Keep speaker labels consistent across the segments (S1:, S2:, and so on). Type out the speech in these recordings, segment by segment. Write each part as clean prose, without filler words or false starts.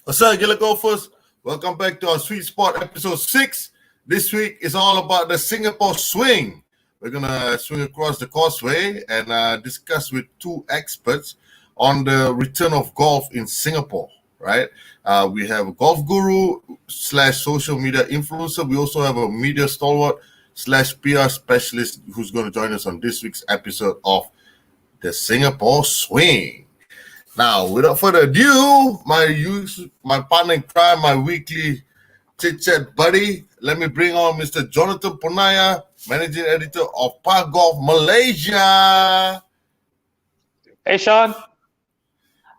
S1: What's up, Gila golfers? Welcome back to our Sweet Spot episode 6. This week is all about the Singapore swing. We're going to swing across the causeway and discuss with two experts on the return of golf in Singapore, right? We have a golf guru / social media influencer. We also have a media stalwart / PR specialist who's going to join us on this week's episode of the Singapore swing. Now, without further ado, my partner in crime, my weekly chit-chat buddy, let me bring on Mr. Jonathan Ponniah, Managing Editor of ParGolf Malaysia.
S2: Hey, Sean.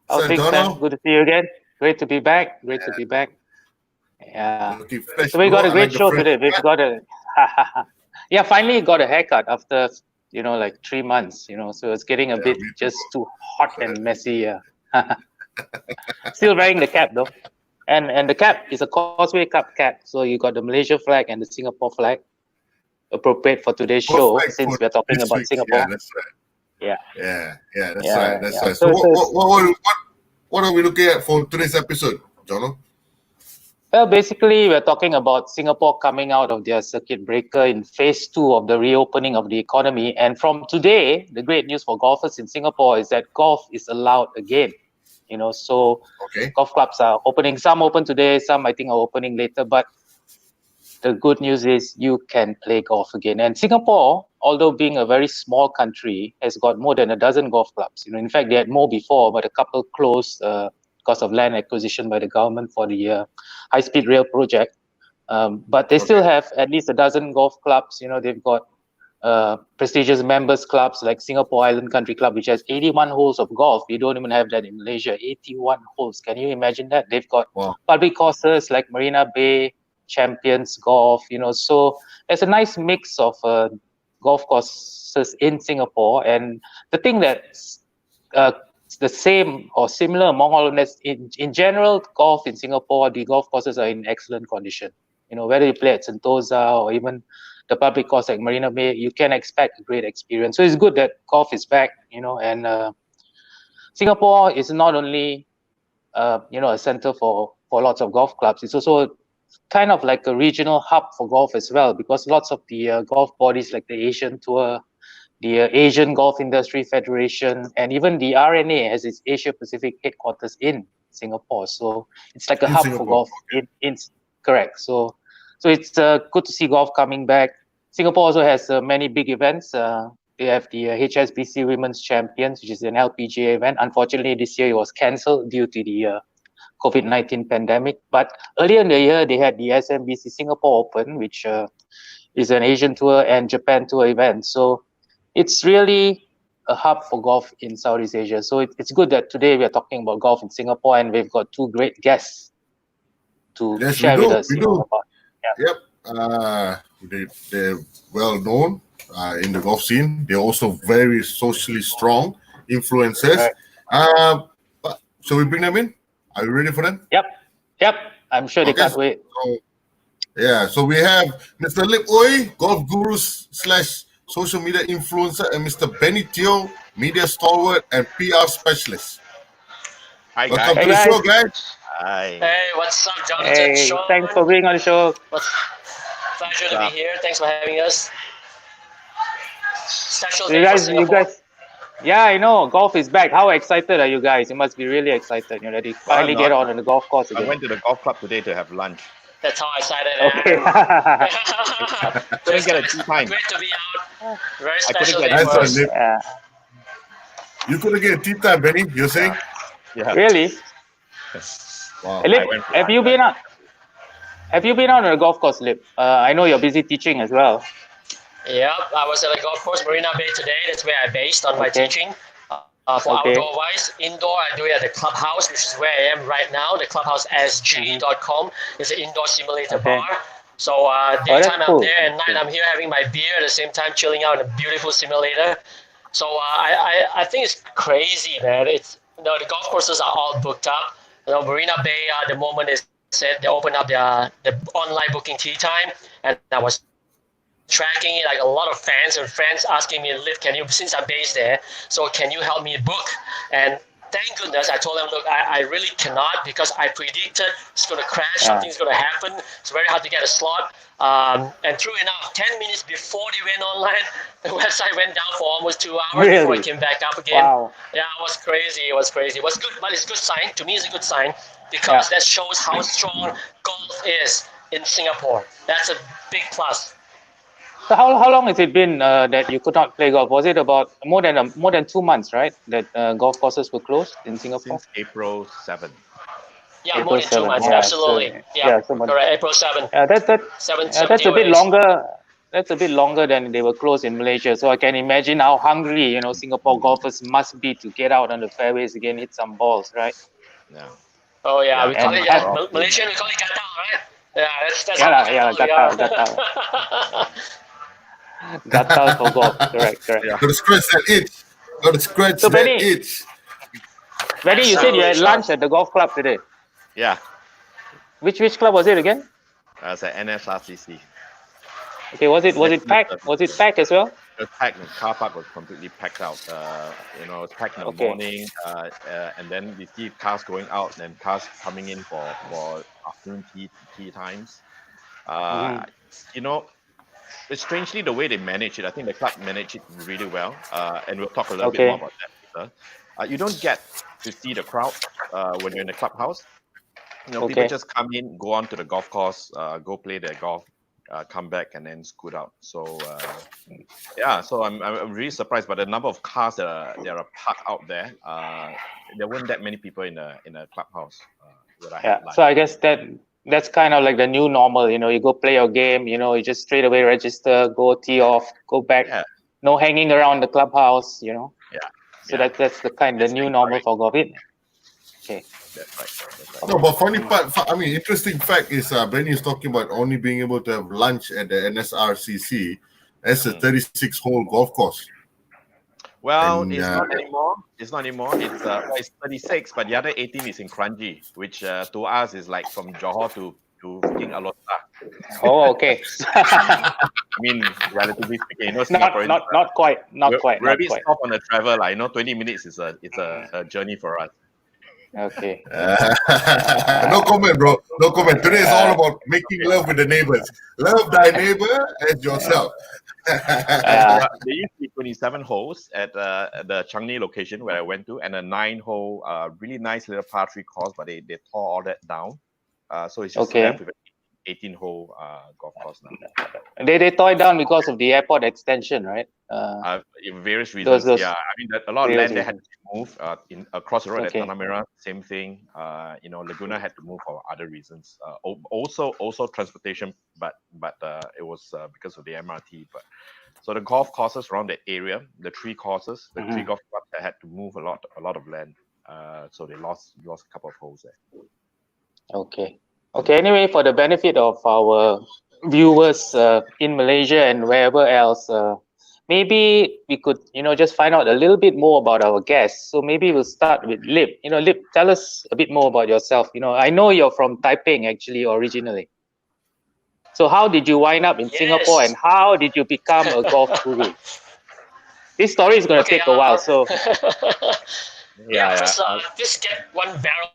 S2: How's things,
S1: Dono?
S2: man? Good to see you again. Great to be back. To be back. Yeah. So we got a great show today. We've got a finally got a haircut after 3 months. So it's getting a bit just too hot and messy. Still wearing the cap though, and the cap is a Causeway Cup cap. So you got the Malaysia flag and the Singapore flag, appropriate for today's show since we're talking about Singapore.
S1: Yeah, that's right. That's right. That's right.
S2: So
S1: what are we looking at for today's episode, Jono?
S2: Well, basically, we're talking about Singapore coming out of their circuit breaker in phase 2 of the reopening of the economy. And from today, the great news for golfers in Singapore is that golf is allowed again. Golf clubs are opening. Some open today, some I think are opening later. But the good news is you can play golf again. And Singapore, although being a very small country, has got more than a dozen golf clubs. In fact, they had more before, but a couple closed because of land acquisition by the government for the high-speed rail project. But they still have at least a dozen golf clubs. They've got prestigious members clubs like Singapore Island Country Club, which has 81 holes of golf. We don't even have that in Malaysia. 81 holes. Can you imagine that? They've got public courses like Marina Bay, Champions Golf. So there's a nice mix of golf courses in Singapore. And the thing that's the same or similar among all of us, in general, golf in Singapore, the golf courses are in excellent condition. Whether you play at Sentosa or even the public course like Marina Bay, you can expect a great experience. So it's good that golf is back, and Singapore is not only, a center for lots of golf clubs. It's also kind of like a regional hub for golf as well, because lots of the golf bodies like the Asian Tour, the Asian Golf Industry Federation, and even the RNA has its Asia Pacific headquarters in Singapore. So it's like a hub for golf. Correct. So it's good to see golf coming back. Singapore also has many big events. They have the HSBC Women's Champions, which is an LPGA event. Unfortunately, this year it was cancelled due to the COVID-19 pandemic. But earlier in the year, they had the SMBC Singapore Open, which is an Asian Tour and Japan Tour event. So it's really a hub for golf in Southeast Asia. So it's good that today we are talking about golf in Singapore, and we've got two great guests to share with us.
S1: They're well known in the golf scene. They're also very socially strong influencers. But shall we bring them in? Are you ready for them?
S2: Yep. I'm sure they can't wait.
S1: So we have Mr. Lip Oi, golf guru / social media influencer, and Mr. Benny Teo, media stalwart and PR specialist.
S3: Hi,
S1: Welcome to the show, guys.
S3: Hi.
S4: Hey, what's up, Jonathan?
S2: Hey,
S4: Sean?
S2: thanks for being on the show.
S4: Pleasure to be here. Thanks for having us. Special
S2: You
S4: day for
S2: guys,
S4: Singapore.
S2: yeah, I know. Golf is back. How excited are you guys? You must be really excited. That you finally get on the golf course again.
S3: I went to the golf club today to have lunch.
S4: That's how excited I am.
S2: Okay.
S3: Couldn't get a tea time.
S4: Great to be out. Very
S3: I couldn't
S4: special
S3: get
S4: day for
S1: That's
S4: us.
S2: Yeah.
S1: You couldn't get a tea time, Benny, you're saying?
S3: Yeah.
S2: Really?
S1: Wow.
S2: Lip,
S3: I went for
S2: have you been on? Have you been on a golf course, Lip? I know you're busy teaching as well.
S4: Yeah, I was at a golf course, Marina Bay today. That's where I based on my teaching. For outdoor-wise, indoor, I do it at the clubhouse, which is where I am right now. The clubhousesg.com is an indoor simulator bar. So daytime
S2: cool.
S4: I'm there, and night I'm here having my beer at the same time, chilling out in a beautiful simulator. So I think it's crazy, man. It's the golf courses are all booked up. Marina Bay, the moment is said they opened up the online booking tea time, and I was tracking it, like a lot of fans and friends asking me, Liv, can you, since I'm based there, so can you help me book? And thank goodness I told them, look, I really cannot because I predicted it's going to crash, something's going to happen. It's very hard to get a slot. And true enough, 10 minutes before they went online, the website went down for almost 2 hours before it came back up again.
S2: Wow.
S4: Yeah, it was crazy. It was crazy. It was good, but it's a good sign. To me, it's a good sign because that shows how strong golf is in Singapore. That's a big plus.
S2: So how long has it been that you could not play golf? Was it about more than 2 months, right? That golf courses were closed in Singapore.
S3: Since April 7th.
S4: Yeah,
S2: April
S4: more than 2 months.
S2: 7th,
S4: Absolutely. Correct. April 7th.
S2: That's a bit
S4: days.
S2: longer. That's a bit longer than they were closed in Malaysia. So I can imagine how hungry Singapore golfers must be to get out on the fairways again, hit some balls, right?
S3: Yeah.
S4: Oh yeah, we call
S2: And
S4: it Malaysian. We call it gatao, right? Yeah, that's
S2: gatao. Gatao for golf. Correct.
S3: Yeah.
S1: Got to scratch that itch. Got to scratch
S2: So,
S1: that
S2: Benny,
S1: itch.
S2: Benny, you said you had lunch at the golf club today.
S3: Yeah.
S2: Which club was it again?
S3: It's at NSRCC.
S2: Okay, was it packed? Was it packed as well?
S3: It was packed. The car park was completely packed out. It was packed in the morning, and then we see cars going out and cars coming in for afternoon tea times. It's strangely the way they manage it. I think the club manage it really well, and we'll talk a little bit more about that later. You don't get to see the crowd when you're in the clubhouse. People just come in, go on to the golf course, go play their golf, come back, and then scoot out. So so I'm really surprised by the number of cars that are parked out there. There weren't that many people in a clubhouse.
S2: So I guess that's kind of like the new normal. You go play your game. You just straight away register, go tee off, go back.
S3: Yeah.
S2: No hanging around the clubhouse.
S3: Yeah.
S2: So that's the new normal for golf. Okay.
S3: That's right.
S1: No, but funny part, interesting fact is Benny is talking about only being able to have lunch at the NSRCC. That's a 36-hole golf course.
S3: Well, it's not anymore. It's 36, but the other 18 is in Kranji, which to us is like from Johor to King Alota.
S2: Oh, okay.
S3: I mean, relatively speaking,
S2: not quite.
S3: We're a bit stop on the travel. 20 minutes is a journey for us.
S2: Okay.
S1: No comment, bro. No comment. Today is all about making love with the neighbors. Love thy neighbor as yourself.
S3: There used to be 27 holes at the Changi location where I went to, and a 9-hole, really nice little par 3 course, but they tore all that down. So it's just left with an 18-hole golf course now.
S2: They tore it down because of the airport extension, right?
S3: Various reasons.
S2: Those
S3: I mean, a lot of land there had to move across the road at Tanah Merah. Same thing. Laguna had to move for other reasons. Also transportation, but it was because of the MRT. But so the golf courses around that area, the 3 courses, the 3 golf clubs that had to move a lot of land. So they lost a couple of holes there.
S2: Okay. Anyway, for the benefit of our viewers in Malaysia and wherever else, maybe we could, just find out a little bit more about our guests. So maybe we'll start with Lip. Lip, tell us a bit more about yourself. I know you're from Taiping actually originally. So how did you wind up in Singapore, and how did you become a golf guru? This story is going to take a while. So
S4: just get 1 barrel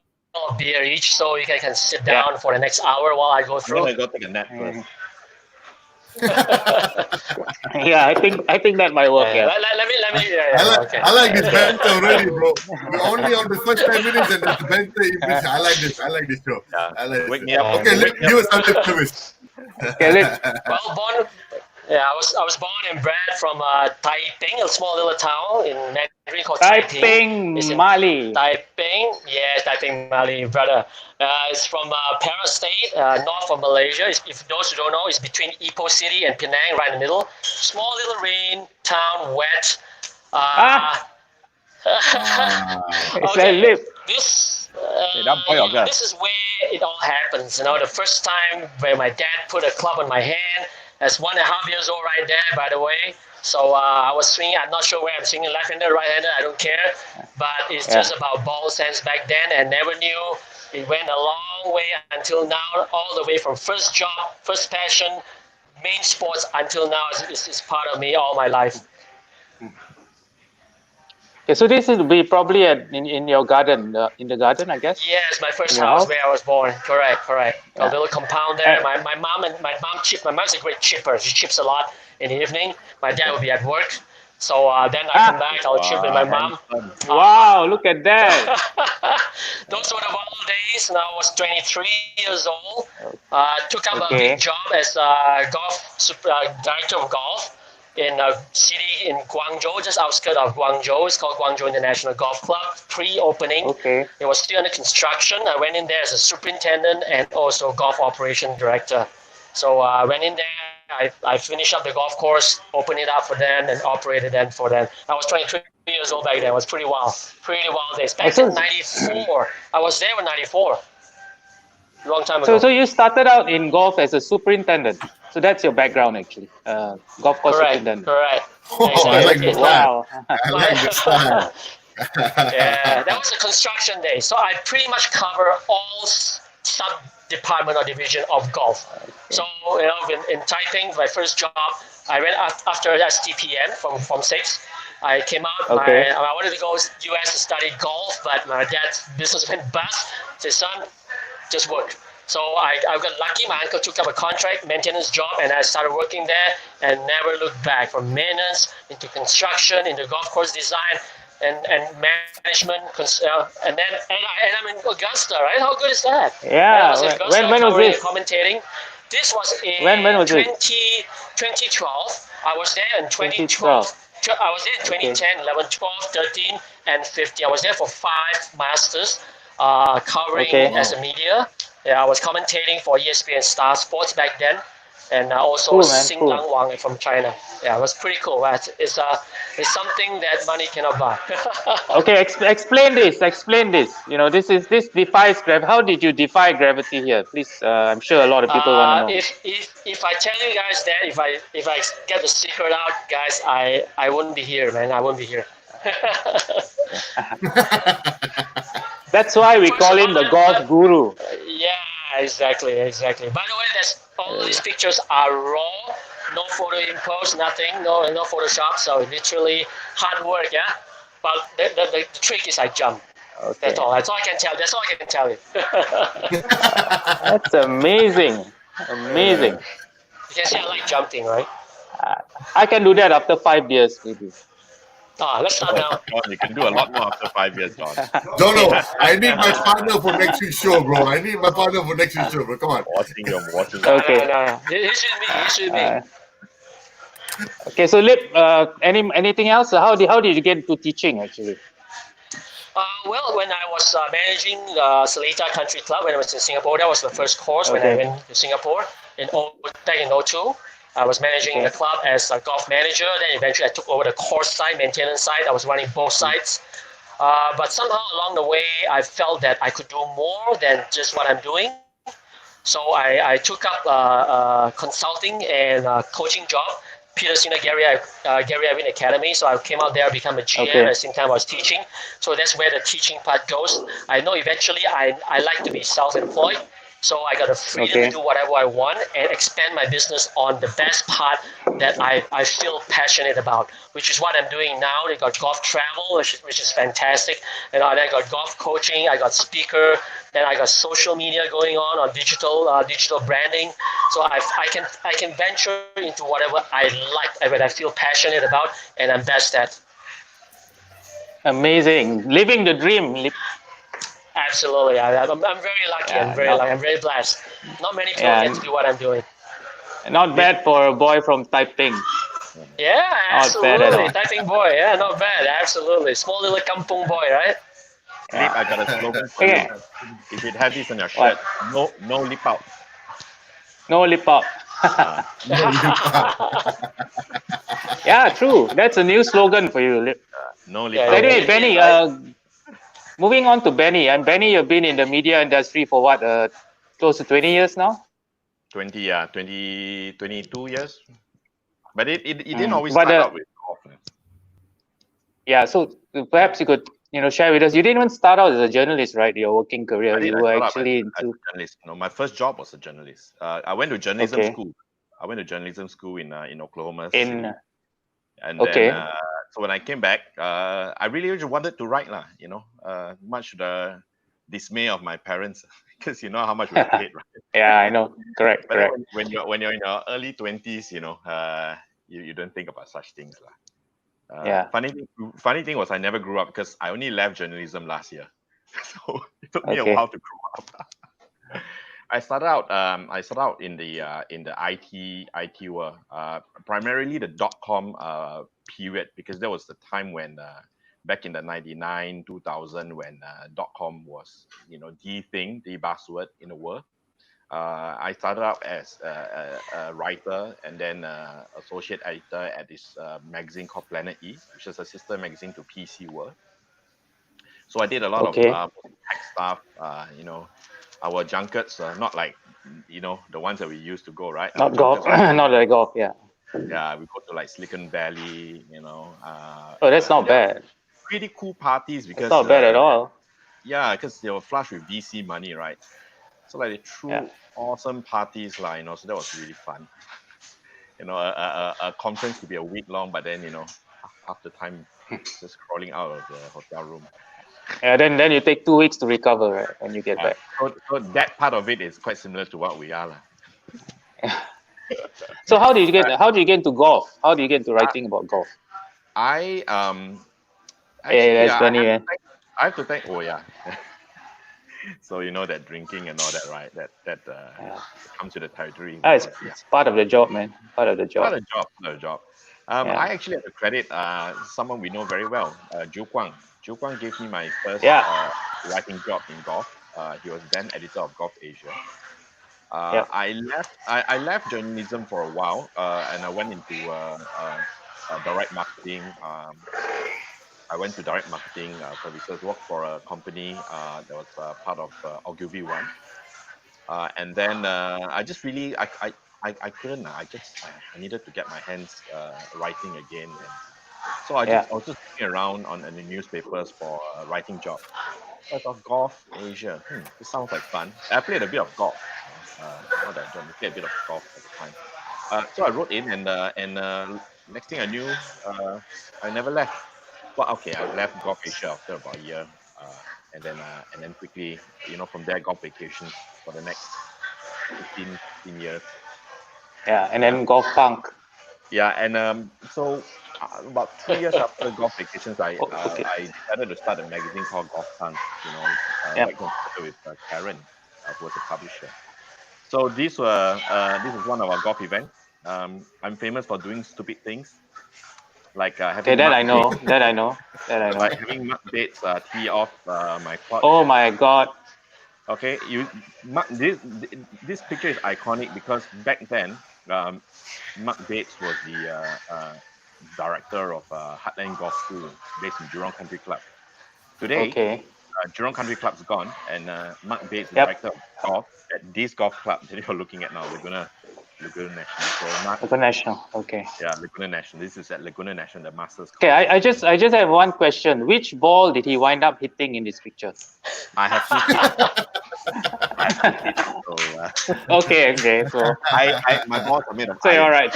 S4: of beer each, so you can sit down for the next hour while I go through.
S3: I'm gonna go take a nap first.
S2: I think that might work.
S4: Let me.
S1: I like this banter already, bro. We're only on the first 10 minutes, and there's the banter in between. I like this show.
S3: Yeah.
S1: I like
S3: Wake
S1: this.
S3: me up.
S1: Okay, let's give us some lip service.
S2: Okay, Lip.
S4: Well, I was born and bred from Taiping, a small little town in Mandarin called
S2: Taiping, Mali.
S4: Taiping, yes, Taiping, Mali, brother. It's from Perak State, north of Malaysia. If those who don't know, it's between Ipoh City and Penang, right in the middle. Small little rain town, wet.
S2: Lip.
S4: This is where it all happens. The first time where my dad put a club on my hand. That's 1.5 years old right there, by the way. So I was swinging. I'm not sure where I'm swinging, left-handed, right-handed. I don't care. But it's just about ball sense back then, and never knew. It went a long way until now, all the way from first job, first passion, main sports until now. It's part of me all my life.
S2: Okay, so this will be probably in your garden, in the garden, I guess.
S4: Yes, my first
S2: Your
S4: house
S2: house?
S4: where I was born. Correct. A
S2: Yeah.
S4: little compound there.
S2: And-
S4: My mom my mom's a great chipper. She chips a lot in the evening. My dad will be at work. So then I come back, I'll chip with my mom.
S2: Wow, look at that.
S4: Those were the wild days. Now I was 23 years old. Took up a
S2: Okay.
S4: big job as director of golf in a city in Guangzhou, just outskirts of Guangzhou. It's called Guangzhou International Golf Club. Pre-opening,
S2: Okay.
S4: it was still under construction. I went in there as a superintendent and also golf operation director. So I went in there. I finished up the golf course, opened it up for them, and operated them for them. I was 23 years old back then. It was pretty wild days. Back in '94, I was there in '94. Long time ago.
S2: So you started out in golf as a superintendent. So that's your background, actually. Golf course superintendent.
S4: Correct.
S1: Oh, I like this
S2: Wow.
S1: I like this style.
S4: Yeah, that was a construction day. So I pretty much cover all sub-department or division of golf. So, in Taiping, my first job, I went after STPM from 6. I came out,
S2: Okay.
S4: I wanted to go US to study golf, but my dad's business went bust. I said, son, just work. So I got lucky. My uncle took up a contract maintenance job, and I started working there and never looked back. From maintenance into construction, into golf course design, and management, and I'm in Augusta, right? How good is that?
S2: Yeah.
S4: I was in Augusta,
S2: When was this?
S4: commentating. This was in
S2: When was it?
S4: 2012. I was there in
S2: 2012.
S4: 2012. I was there in 2010, 11, 12, 13, and 15. I was there for 5 masters, covering
S2: Okay.
S4: as a media. Yeah, I was commentating for ESPN Star Sports back then, and also
S2: Cool, man,
S4: Sing
S2: cool.
S4: Lang Wang from China. Yeah, it was pretty cool. It's something that money cannot buy.
S2: Okay, explain this. Explain this. This defies gravity. How did you defy gravity here? Please, I'm sure a lot of people want to know.
S4: If I tell you guys that, if I get the secret out, guys, I wouldn't be here, man. I wouldn't be here.
S2: That's why we
S4: First
S2: call
S4: of
S2: him
S4: all,
S2: the golf guru.
S4: Yeah, exactly. By the way, all these pictures are raw, no photo impose, nothing, no Photoshop. So literally hard work, yeah. But the trick is I jump.
S2: Okay.
S4: That's all. That's all I can tell. That's all I can tell you.
S2: That's amazing. Amazing.
S4: You can see I like jumping, right?
S2: I can do that after 5 years, maybe.
S4: Let's start now.
S3: John, you can do a lot more after 5 years, John.
S1: No, I need my partner for next week's show, bro. I need my partner for next week's show, bro. Come on.
S3: Watching you, I'm watching you.
S2: Okay.
S4: No. He's with me.
S2: Okay, so Lip, anything else? How did you get into teaching, actually?
S4: Well, when I was managing the Seletar Country Club when I was in Singapore, that was the first course when I went to Singapore back in 2002. I was managing the club as a golf manager. Then eventually I took over the course side, maintenance side. I was running both sides. But somehow along the way, I felt that I could do more than just what I'm doing. So I took up consulting and coaching job. Peter Senior Gary Irvin Academy. So I came out there, become a GM at the same time I was teaching. So that's where the teaching part goes. I know eventually I like to be self-employed. So I got the freedom to do whatever I want and expand my business on the best part that I feel passionate about, which is what I'm doing now. They got golf travel, which is fantastic. And then I got golf coaching, I got speaker, then I got social media going on digital branding. So I can venture into whatever I like, what I feel passionate about, and I'm best at.
S2: Amazing. Living the dream.
S4: Absolutely. I'm very lucky. I'm very blessed. Not many people get to do what I'm doing.
S2: Not bad for a boy from Taiping.
S4: Yeah,
S2: Not bad at all.
S4: absolutely. Taiping boy. Yeah, not bad. Absolutely. Small little kampung boy, right?
S3: Lip, I got a slogan for you. If you have this on your shirt, no lip out.
S2: No lip out. Yeah, true. That's a new slogan for you, Lip.
S3: No lip out.
S2: Anyway, Benny, moving on to Benny. And Benny, you've been in the media industry for what, close to 20 years now?
S3: 22 years. But it didn't always start out with golf.
S2: Yeah, so perhaps you could share with us. You didn't even start out as a journalist, right? Your working career. You were actually
S3: as a journalist. No, my first job was a journalist. I went to journalism school. I went to journalism school in Oklahoma City. And then So when I came back, I really just wanted to write, much to the dismay of my parents, because you know how much we were paid, right?
S2: Yeah, I know. Correct.
S3: But then when you're in your early 20s, you don't think about such things, lah.
S2: Yeah.
S3: Funny thing was I never grew up because I only left journalism last year, so it took me a
S2: Okay.
S3: while to grow up. I started out in the IT world, primarily the .com period, because there was the time when back in the 99 2000 when .com was the thing, the buzzword in the world. I started out as a writer and then associate editor at this magazine called Planet E, which is a sister magazine to PC World. So I did a lot of
S2: Okay.
S3: tech stuff. Our junkets, not like the ones that we used to go, right? Our
S2: Not golf.
S3: junkets,
S2: Not like golf. Yeah.
S3: yeah, we go to like Silicon Valley.
S2: Oh, that's not
S3: they're
S2: bad.
S3: pretty cool parties
S2: It's
S3: because
S2: not bad at all.
S3: yeah, because they were flush with VC money, right? So like they threw
S2: Yeah.
S3: awesome parties, like, so that was really fun. A conference could be a week long, but then half the time just crawling out of the hotel room.
S2: Yeah. Then you take 2 weeks to recover, right? When you get back.
S3: So that part of it is quite similar to what we are, lah.
S2: So how did you get into golf? How do you get into writing about golf?
S3: I
S2: Hey,
S3: actually
S2: that's funny, man.
S3: I have to thank. Oh yeah. So that drinking and all that, right? That comes with the territory.
S2: It's part of the job, man. Part of the job.
S3: Not a job.
S2: Yeah.
S3: I actually have to credit someone we know very well, Zhu Guang. Zhu Guang gave me my first
S2: Yeah.
S3: writing job in golf. He was then editor of Golf Asia.
S2: Yep.
S3: I left journalism for a while, and I went into direct marketing. I went to direct marketing services, worked for a company that was part of Ogilvy One. And then I just really, I couldn't, I needed to get my hands writing again. And so I was just looking around on the newspapers for a writing job. I thought Golf Asia, this sounds like fun. I played a bit of golf. Not that I don't play a bit of golf at the time. So I wrote in, and next thing I knew, I never left. Well, okay, I left Golf Asia after about a year, and then quickly, from there, golf vacations for the next 15 years.
S2: Yeah, and then golf punk.
S3: Yeah, and so about 2 years after golf vacations, I decided to start a magazine called Golf Punk. Back then with Karen, who was a publisher. So this is one of our golf events. I'm famous for doing stupid things, like having.
S2: That I know.
S3: Like having Mark Bates tee off my clutch.
S2: Oh my God.
S3: Okay, this picture is iconic because back then, Mark Bates was the director of Heartland Golf School based in Jurong Country Club. Today, Jurong Country Club's gone, and Mark Bates, the director of golf at this golf club that you're looking at now, Laguna National. So
S2: Laguna National. Okay.
S3: Yeah, Laguna National. This is at Laguna National, the Masters.
S2: Okay, I just have one question. Which ball did he wind up hitting in this picture?
S3: I have to.
S2: Okay. So
S3: my balls are made of.
S2: So you're right.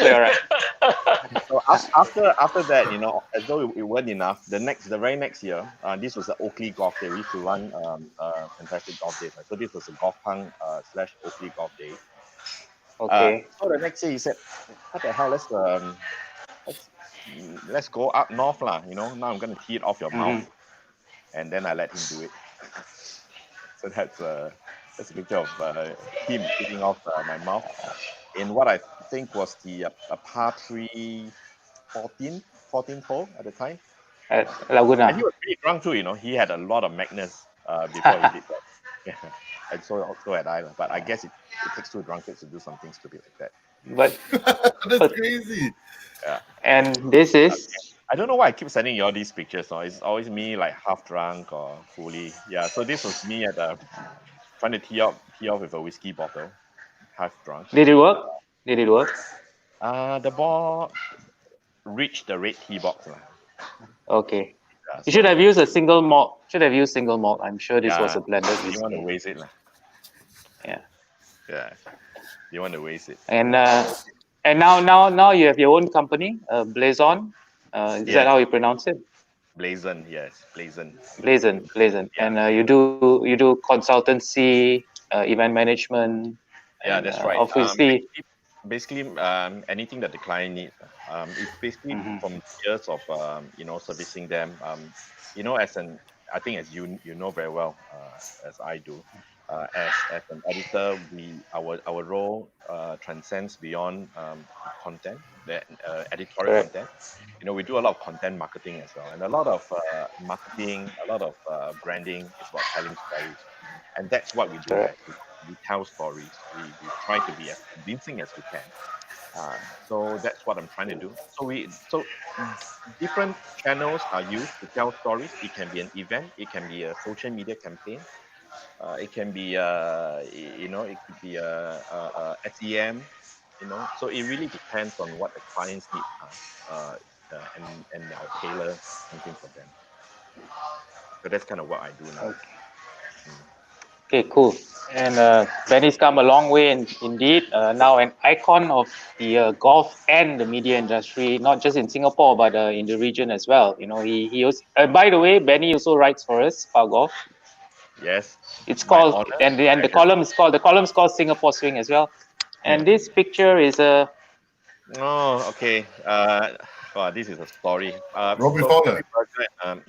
S3: So after that, as though it weren't enough, the very next year, this was the Oakley Golf Day. We used to run fantastic golf days. So this was a Golf Punk / Oakley Golf Day.
S2: Okay.
S3: So the next day he said, "What the hell? Let's go up north, lah. Now I'm gonna tee it off your mouth." And then I let him do it. So that's a picture of him teeing off my mouth in what I think was the par 3 14th hole at the time.
S2: At Laguna.
S3: And he was pretty drunk too. He had a lot of Magnus before he did that. Yeah. And so had I, but I guess it takes two drunkards to do something stupid like that.
S2: But
S1: that's crazy.
S3: Yeah.
S2: And this is.
S3: I don't know why I keep sending you all these pictures. No? It's always me like half drunk or fully. Yeah. So this was me at trying to tee off with a whiskey bottle, half drunk.
S2: Did it work?
S3: The ball reached the red tee box.
S2: Okay.
S3: Yeah,
S2: you should have used a single malt. I'm sure this was a blended whiskey.
S3: You want to waste it,
S2: Yeah.
S3: Yeah. You want to waste it.
S2: And now you have your own company, Blazon. Is that how you pronounce it?
S3: Blazon, yes, Blazon.
S2: Blazon.
S3: Yeah.
S2: And you do consultancy, event management.
S3: Yeah,
S2: And,
S3: that's right.
S2: obviously.
S3: Basically, anything that the client needs. It's basically
S2: Mhm.
S3: from years of servicing them. I think as you know very well, as I do, as an editor, our role transcends beyond content, the editorial
S2: Correct.
S3: content. We do a lot of content marketing as well, and a lot of marketing, a lot of branding is about telling stories, and that's what we do
S2: Correct.
S3: best. We tell stories. We try to be as convincing as we can. So that's what I'm trying to do. So different channels are used to tell stories. It can be an event. It can be a social media campaign. It can be it could be a SEM. So it really depends on what the clients need and I'll tailor something for them. So that's kind of what I do now.
S2: Okay. Okay, cool. And Benny's come a long way, indeed. Now an icon of the golf and the media industry, not just in Singapore but in the region as well. He also, by the way, Benny also writes for us, ParGolf.
S3: Yes,
S2: It's
S3: my
S2: called,
S3: honor.
S2: and the column is called Singapore Swing as well. And
S3: Yeah.
S2: this picture is a.
S3: Oh, okay. Wow, this is a story.
S1: Robbie
S3: So
S1: Fowler.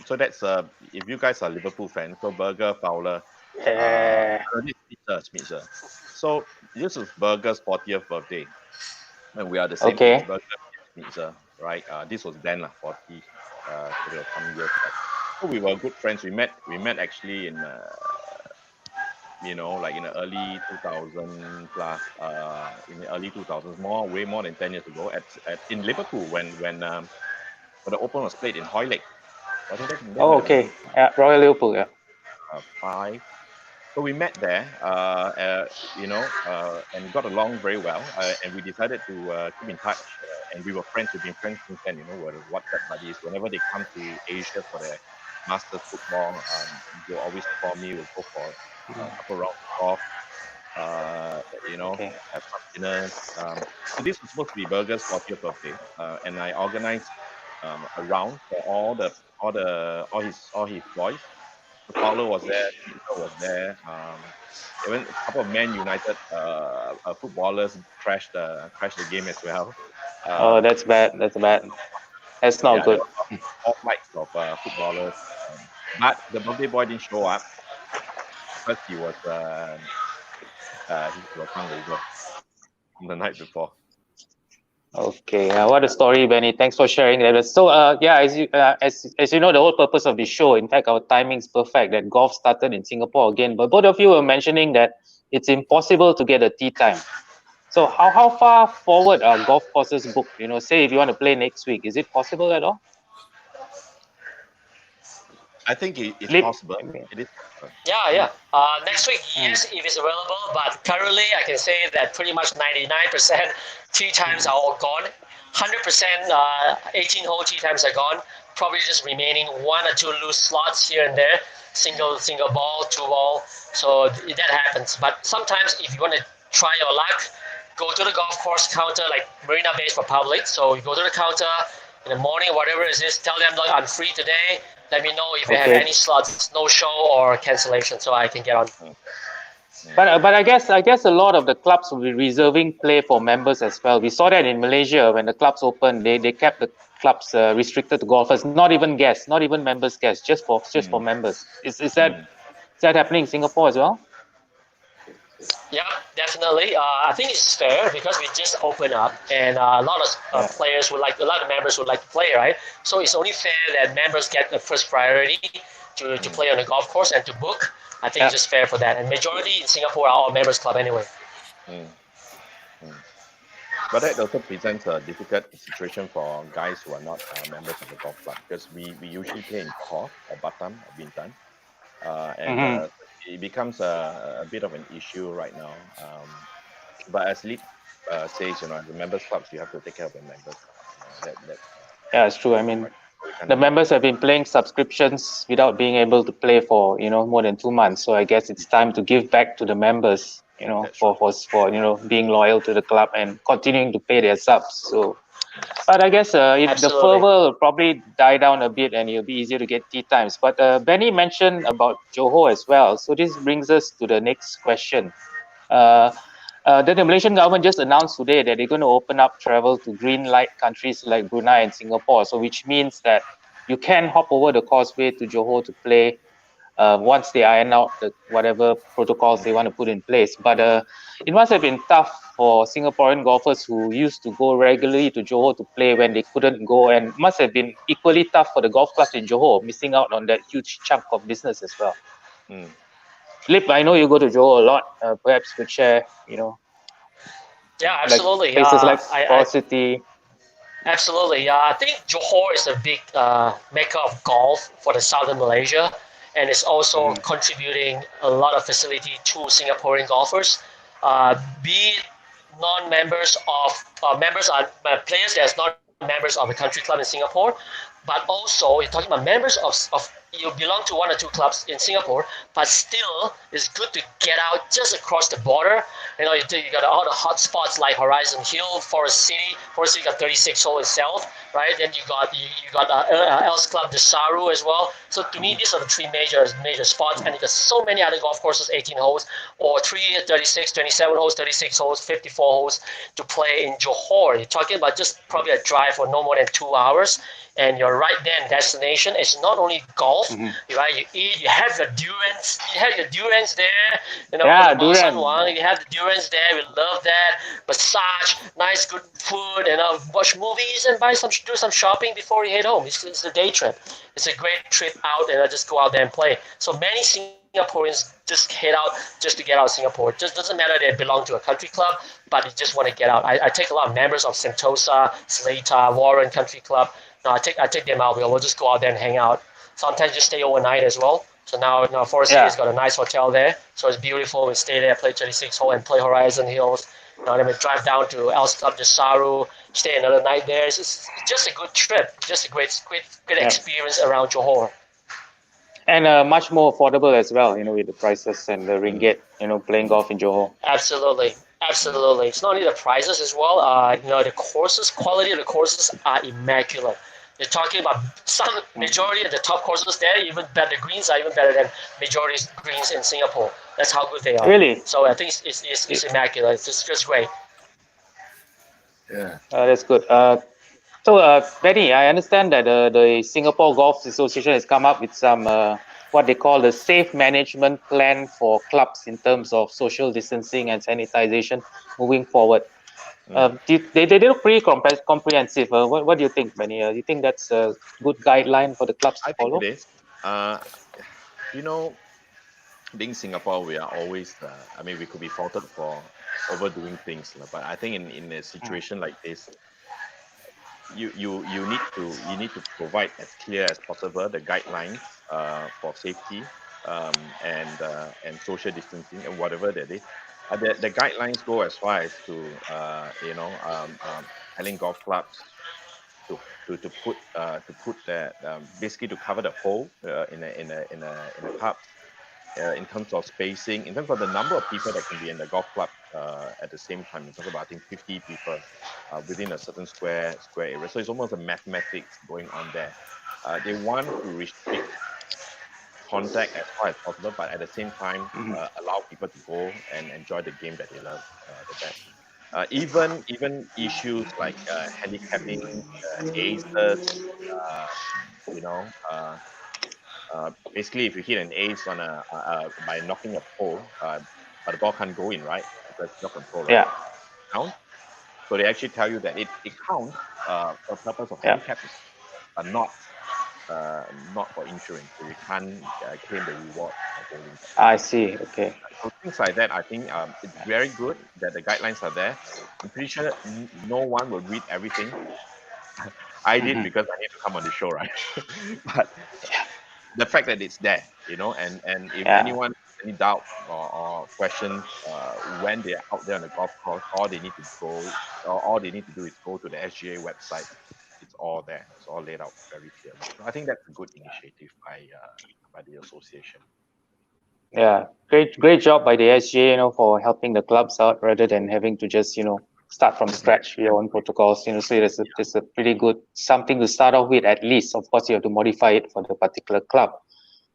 S3: so that's if you guys are Liverpool fans, so Berger, Fowler, Smitzer. So this is Berger's 40th birthday, and we are the same age.
S2: Okay.
S3: Berger, Smitzer, right? This was then 40, so there were some years back. So we were good friends. We met actually in like in the early 2000 plus, in the early 2000s, way more than 10 years ago, in Liverpool when the Open was played in Hoylake. I think that
S2: Oh,
S3: might have been
S2: okay. Royal Liverpool, yeah.
S3: 2005. So we met there, and got along very well, and we decided to keep in touch, and we were friends. We've been friends since then. We're WhatsApp buddies. Whenever they come to Asia for their Masters football, they'll always call me. We'll go for a couple rounds of golf,
S2: Okay.
S3: have some dinners. So this was supposed to be Berger's 40th birthday, and I organized a round for all his boys. So Fowler was there, Smither was there. Even a couple of Man United footballers crashed the game as well.
S2: Oh,
S3: Um,
S2: that's bad. That's bad. That's not
S3: yeah, there
S2: good.
S3: were all flights of footballers, but the birthday boy didn't show up because he was hungover the night before.
S2: Okay, what a story, Benny. Thanks for sharing that. So, yeah, as you know, the whole purpose of the show, in fact, our timing's perfect. That golf started in Singapore again, but both of you were mentioning that it's impossible to get a tee time. So, how far forward are golf courses booked? Say if you want to play next week, is it possible at all?
S3: I think it's
S2: Lip.
S3: possible. It is possible.
S4: Yeah. Next week, yes, if it's available. But currently, I can say that pretty much 99% tee times are all gone. 100% 18-hole tee times are gone. Probably just remaining one or two loose slots here and there. Single ball, two ball. So that happens. But sometimes, if you want to try your luck, go to the golf course counter, like Marina Bay for public. So you go to the counter in the morning, whatever it is, tell them, look, I'm free today. Let me know if they have any slots, no show or cancellation, so I can get on.
S2: But I guess a lot of the clubs will be reserving play for members as well. We saw that in Malaysia when the clubs opened, they kept the clubs restricted to golfers, not even guests, not even members guests, just for members. Is that happening in Singapore as well?
S4: Yeah, definitely. I think it's fair because we just opened up, and a lot of players would like, a lot of members would like to play, right? So it's only fair that members get the first priority to play on the golf course and to book. I think it's just fair for that. And majority in Singapore are all members club anyway.
S3: But that also presents a difficult situation for guys who are not members of the golf club, because we usually play in Johor or Batam or Bintan, and it becomes a bit of an issue right now. But as Leap says, as the members clubs, you have to take care of the members.
S2: Yeah, it's true. I mean, the members have been playing subscriptions without being able to play for more than 2 months. So I guess it's time to give back to the members, for being loyal to the club and continuing to pay their subs. So But I guess the
S4: Absolutely.
S2: fervor will probably die down a bit and it'll be easier to get tee times. But Benny mentioned about Johor as well. So this brings us to the next question. Then the Malaysian government just announced today that they're going to open up travel to green light countries like Brunei and Singapore. So which means that you can hop over the causeway to Johor to play once they iron out whatever protocols they want to put in place. But it must have been tough for Singaporean golfers who used to go regularly to Johor to play when they couldn't go, and must have been equally tough for the golf clubs in Johor, missing out on that huge chunk of business as well. Lip, I know you go to Johor a lot. Perhaps you could share,
S4: Yeah,
S2: like
S4: absolutely.
S2: places like
S4: I
S2: Forest City.
S4: Absolutely. Yeah, I think Johor is a big mecca of golf for the southern Malaysia, and it's also contributing a lot of facility to Singaporean golfers. Be it non-members of members are players that's not members of a country club in Singapore, but also you're talking about members of you belong to one or two clubs in Singapore, but still it's good to get out just across the border. You got all the hot spots like Horizon Hill, Forest City. Forest City got 36 hole itself, right? Then you got Els Club Desaru as well. So to me, these are the three major spots, and you got so many other golf courses, 18 holes, or 36, 27 holes, 36 holes, 54 holes to play in Johor. You're talking about just probably a drive for no more than 2 hours, and you're right there in destination. It's not only golf, right? You eat, you have your durians there,
S2: Yeah,
S4: with Bangsan
S2: durian.
S4: Wang, you have the durians there. We love that. Massage, nice good food, and watch movies and do some shopping before you head home. It's a day trip. It's a great trip out, and I just go out there and play. So many Singaporeans just head out just to get out of Singapore. It just doesn't matter they belong to a country club, but they just want to get out. I take a lot of members of Sentosa, Seletar, Warren Country Club. No, I take them out. We'll just go out there and hang out. Sometimes just stay overnight as well. So now Forest City's got a nice hotel there, so it's beautiful. We stay there, play 36 hole, and play Horizon Hills. Then we drive down to Els Club Desaru, stay another night there. It's just a good trip, just a great experience around Johor.
S2: And much more affordable as well, with the prices and the ringgit, playing golf in Johor.
S4: Absolutely. It's not only the prices as well. The courses, quality of the courses are immaculate. You're talking about some majority of the top courses there, even better. The greens are even better than majority greens in Singapore. That's how good they are.
S2: Really?
S4: So I think it's immaculate. It's just great.
S1: Yeah.
S2: That's good. Benny, I understand that the Singapore Golf Association has come up with some what they call the safe management plan for clubs in terms of social distancing and sanitization moving forward. They look pretty comprehensive. What do you think, Benny? Do you think that's a good guideline for the clubs to
S3: I think
S2: follow?
S3: it is. Being Singapore, we are always, we could be faulted for overdoing things, but I think in a situation like this, you need to provide as clear as possible the guidelines for safety and social distancing and whatever that is. The guidelines go as far as to telling golf clubs to put that basically to cover the hole in a cup. In terms of spacing, in terms of the number of people that can be in the golf club at the same time, we talk about, I think, 50 people within a certain square area. So it's almost a mathematics going on there. They want to restrict contact as far as possible, but at the same time, allow people to go and enjoy the game that they love the best. Even issues like handicapping aces, basically, if you hit an ace on by knocking a pole, but the ball can't go in, right? Because it's not control, right?
S2: Yeah.
S3: Count. So they actually tell you that it counts for purpose of handicapping, but not for insurance. So you can't claim the reward for holding that.
S2: I see. Okay.
S3: So things like that, I think it's very good that the guidelines are there. I'm pretty sure no one will read everything. I did because I need to come on the show, right? But the fact that it's there, and if anyone has any doubt or questions when they're out there on the golf course, all they need to do is go to the SGA website. It's all there. It's all laid out very clearly. So I think that's a good initiative by the association.
S2: Yeah, great job by the SGA, for helping the clubs out rather than having to just, start from scratch your own protocols. So it's a pretty good something to start off with at least. Of course, you have to modify it for the particular club.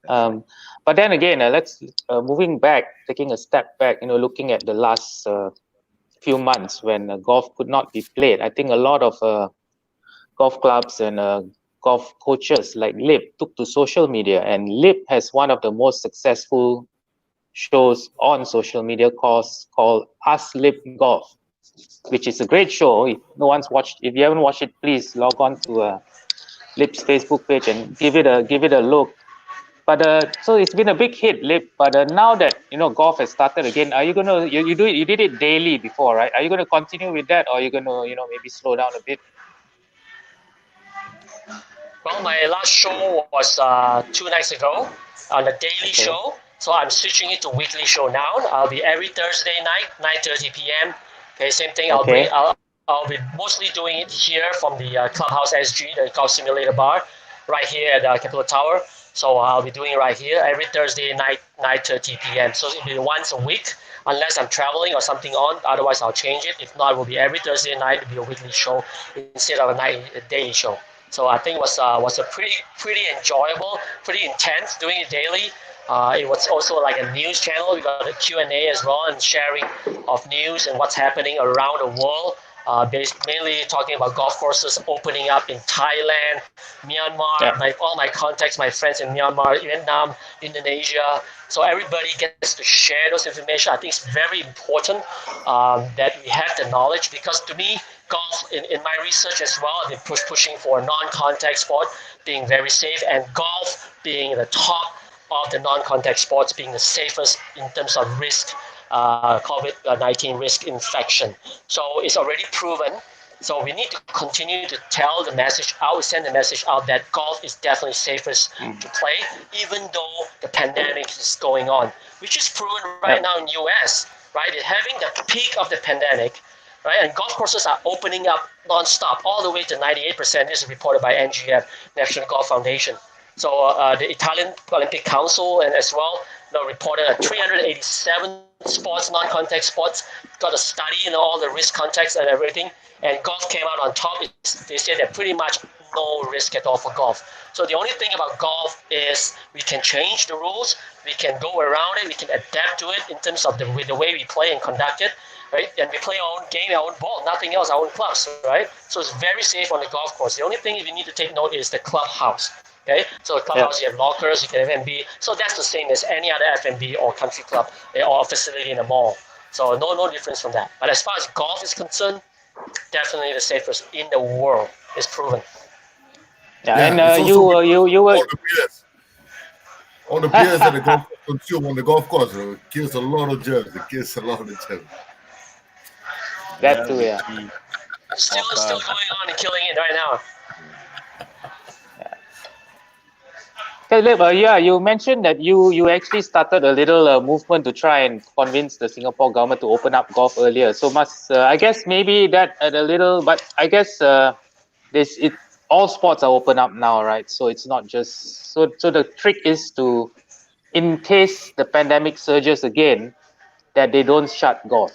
S2: But then again, let's moving back, taking a step back. Looking at the last few months when golf could not be played. I think a lot of golf clubs and golf coaches like Lip took to social media, and Lip has one of the most successful shows on social media called Ask Lip Golf, which is a great show. If you haven't watched it, please log on to Lip's Facebook page and give it a look. But so it's been a big hit, Lip. But now that golf has started again, are you gonna you did it daily before, right? Are you gonna continue with that, or are you gonna maybe slow down a bit?
S4: Well, my last show was 2 nights ago on a daily show. So I'm switching it to weekly show now. I'll be every Thursday night, 9:30 p.m. Okay, same thing. I'll be mostly doing it here from the Clubhouse SG, the golf simulator bar, right here at the Capitol Tower. So I'll be doing it right here every Thursday night, 9:30 p.m. So it'll be once a week, unless I'm traveling or something on. Otherwise, I'll change it. If not, it will be every Thursday night. It'll be a weekly show instead of a daily show. So I think it was a pretty enjoyable, pretty intense doing it daily. It was also like a news channel. We got a Q&A as well and sharing of news and what's happening around the world. Mainly talking about golf courses opening up in Thailand, Myanmar, all my contacts, my friends in Myanmar, Vietnam, Indonesia. So everybody gets to share those information. I think it's very important that we have the knowledge, because to me, golf, in my research as well, I've been pushing for a non-contact sport being very safe, and golf being the top of the non-contact sports, being the safest in terms of risk, COVID-19 risk infection. So it's already proven. So we need to continue to tell the message out, send the message out that golf is definitely safest to play, even though the pandemic is going on, which is proven right now in US, right? Having the peak of the pandemic, right? And golf courses are opening up non-stop, all the way to 98%. This is reported by NGF, National Golf Foundation. So the Italian Olympic Council and as well reported 387 sports, non-contact sports, got a study in all the risk contexts and everything, and golf came out on top. They said that pretty much no risk at all for golf. So the only thing about golf is we can change the rules, we can go around it, we can adapt to it in terms of the way we play and conduct it, right? And we play our own game, our own ball, nothing else, our own clubs, right? So it's very safe on the golf course. The only thing you need to take note is the clubhouse. Okay, so the clubhouse, you have lockers, you can have F&B. So that's the same as any other F&B or country club or facility in a mall. So no difference from that. But as far as golf is concerned, definitely the safest in the world is proven.
S2: And you were
S1: all the beers that the golf consume on the golf course kills a lot of germs. It kills a lot of germs.
S2: That too, yeah.
S4: Still going on and killing it right now.
S2: You mentioned that you actually started a little movement to try and convince the Singapore government to open up golf earlier. So I guess maybe that a little, but I guess all sports are open up now, right? So it's not just so the trick is to, in case the pandemic surges again, that they don't shut golf.